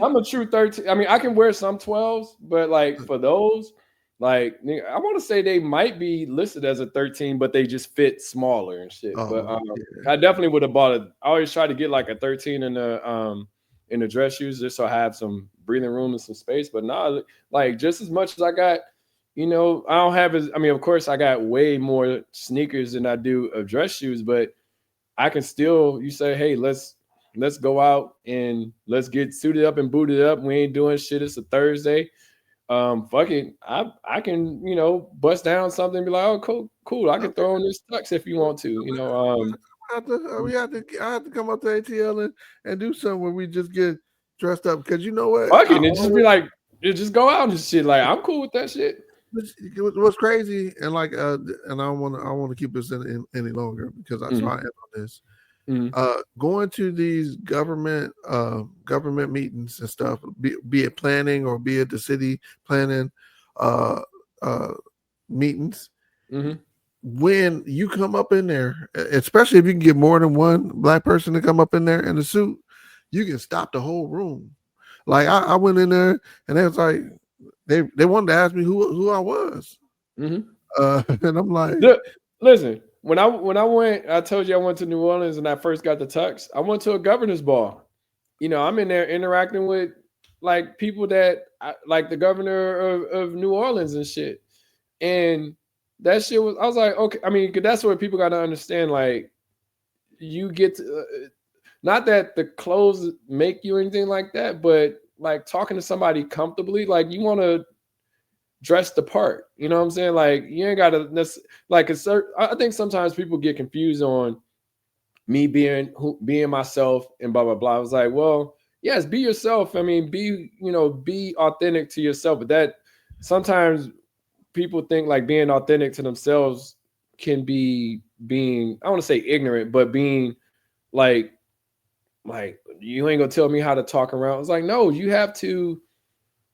I'm a true 13. I mean, I can wear some 12s, but like for those, like I want to say they might be listed as a 13, but they just fit smaller and shit. But Oh yeah. I definitely would have bought it. I always try to get like a 13 in the dress shoes just so I have some breathing room and some space. But nah, like just as much as I got, I don't have as I mean, of course I got way more sneakers than I do of dress shoes, but I can still you say, hey, let's go out and let's get suited up and booted up. We ain't doing shit. It's a Thursday. Fuck it. I can, bust down something and be like, oh, cool. I can throw on this tux if you want to, I have to come up to ATL and do something where we just get dressed up because you know what fuck I it. And just be always like, just go out and shit. Like, I'm cool with that shit. what's crazy and like and I want to keep this in any longer because I so I Mm-hmm. end on this. Mm-hmm. Going to these government meetings and stuff, be it planning or be it the city planning uh uh meetings. Mm-hmm. When you come up in there, especially if you can get more than one black person to come up in there in a suit, you can stop the whole room. Like I went in there and they was like they wanted to ask me who I was. Mm-hmm. And I'm like, Look, listen, when I went, I told you I went to New Orleans and I first got the tux. I went to a governor's ball. I'm in there interacting with like people like the governor of New Orleans and shit. And that shit was, I was like, okay. I mean, 'cause that's what people got to understand. Like, you get to, not that the clothes make you anything like that, but like talking to somebody comfortably, like you want to dress the part. You know what I'm saying? Like, you ain't got to, like, I think sometimes people get confused on me being myself and blah blah blah. I was like, well, yes, be yourself. I mean, be authentic to yourself. But that sometimes people think like being authentic to themselves can be being, I don't want to say ignorant, but being like you ain't gonna tell me how to talk around. It's like, no, you have to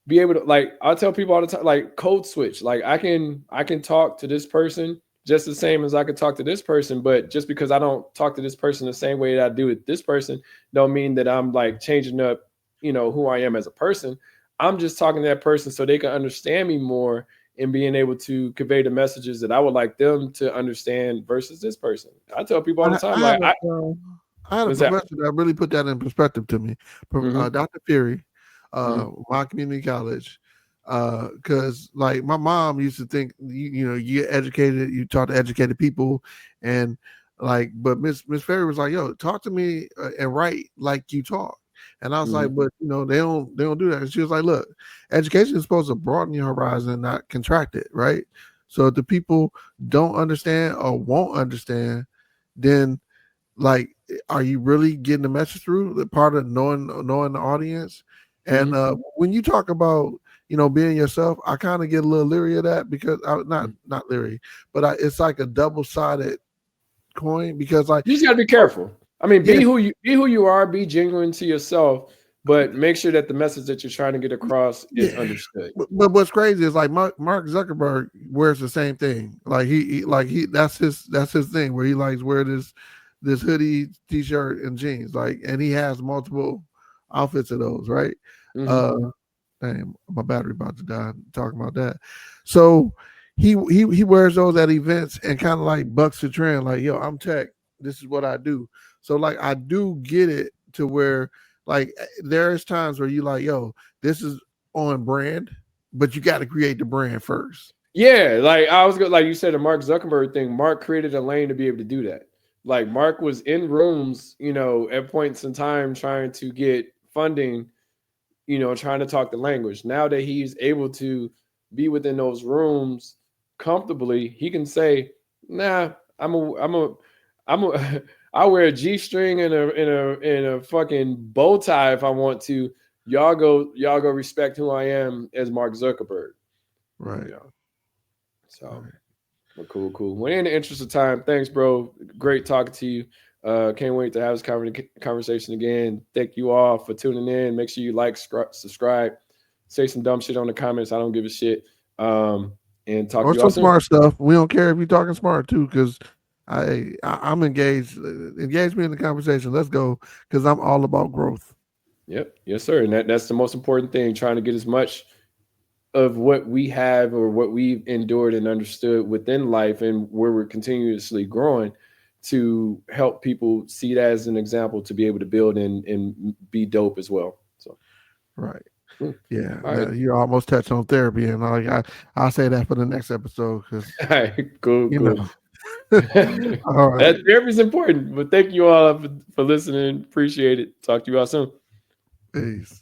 be able to, like, I tell people all the time, like, code switch. Like, I can talk to this person just the same as I could talk to this person, but just because I don't talk to this person the same way that I do with this person, don't mean that I'm like changing up, who I am as a person. I'm just talking to that person so they can understand me more and being able to convey the messages that I would like them to understand versus this person. I tell people all the time, I like, had I had a what's that? professor that really put that in perspective to me, Mm-hmm, Dr. Fury, mm-hmm, my community college. Because like my mom used to think, you get educated, you talk to educated people, and like, but Miss Ferry was like, "Yo, talk to me and write like you talk." And I was mm-hmm. like, "But they don't do that." And she was like, "Look, education is supposed to broaden your horizon, not contract it, right? So if the people don't understand or won't understand, then like are you really getting the message through the part of knowing the audience and Mm-hmm. when you talk about being yourself, I kind of get a little leery of that because I not leery, but it's like a double-sided coin because like You just gotta be careful. I mean, yes be who you are, be genuine to yourself, but make sure that the message that you're trying to get across is yeah understood. but what's crazy is like Mark Zuckerberg wears the same thing like he that's his thing where he likes wear this hoodie t-shirt and jeans like and he has multiple outfits of those right Mm-hmm. uh Dang, my battery about to die talking about that. So he wears those at events and kind of like bucks the trend, like, yo, I'm tech. This is what I do. So like I do get it to where like there's times where you like, yo, this is on brand, but you got to create the brand first. Yeah, like I was like you said, the Mark Zuckerberg thing. Mark created a lane to be able to do that. Like Mark was in rooms, at points in time trying to get funding, trying to talk the language. Now that he's able to be within those rooms comfortably, he can say, "Nah, I'm a, I wear a G string and a fucking bow tie if I want to. Y'all go respect who I am as Mark Zuckerberg." You Right. know, so Right. well, cool. Well, in the interest of time, thanks, bro. Great talking to you. Can't wait to have this conversation again. Thank you all for tuning in. Make sure you like, subscribe, say some dumb shit on the comments. I don't give a shit. And talk Or to you all some soon. smart stuff. We don't care if you're talking smart too, because I'm engaged. Engage me in the conversation. Let's go, because I'm all about growth. Yep. Yes, sir. And that's the most important thing, trying to get as much of what we have or what we've endured and understood within life and where we're continuously growing to help people see that as an example to be able to build and be dope as well. So, Right. cool. Yeah. All right. Now, you almost touched on therapy, and I'll say that for the next episode because All right. Cool. you Cool. know. All right. That therapy is important. But thank you all for listening. Appreciate it. Talk to you all soon. Peace.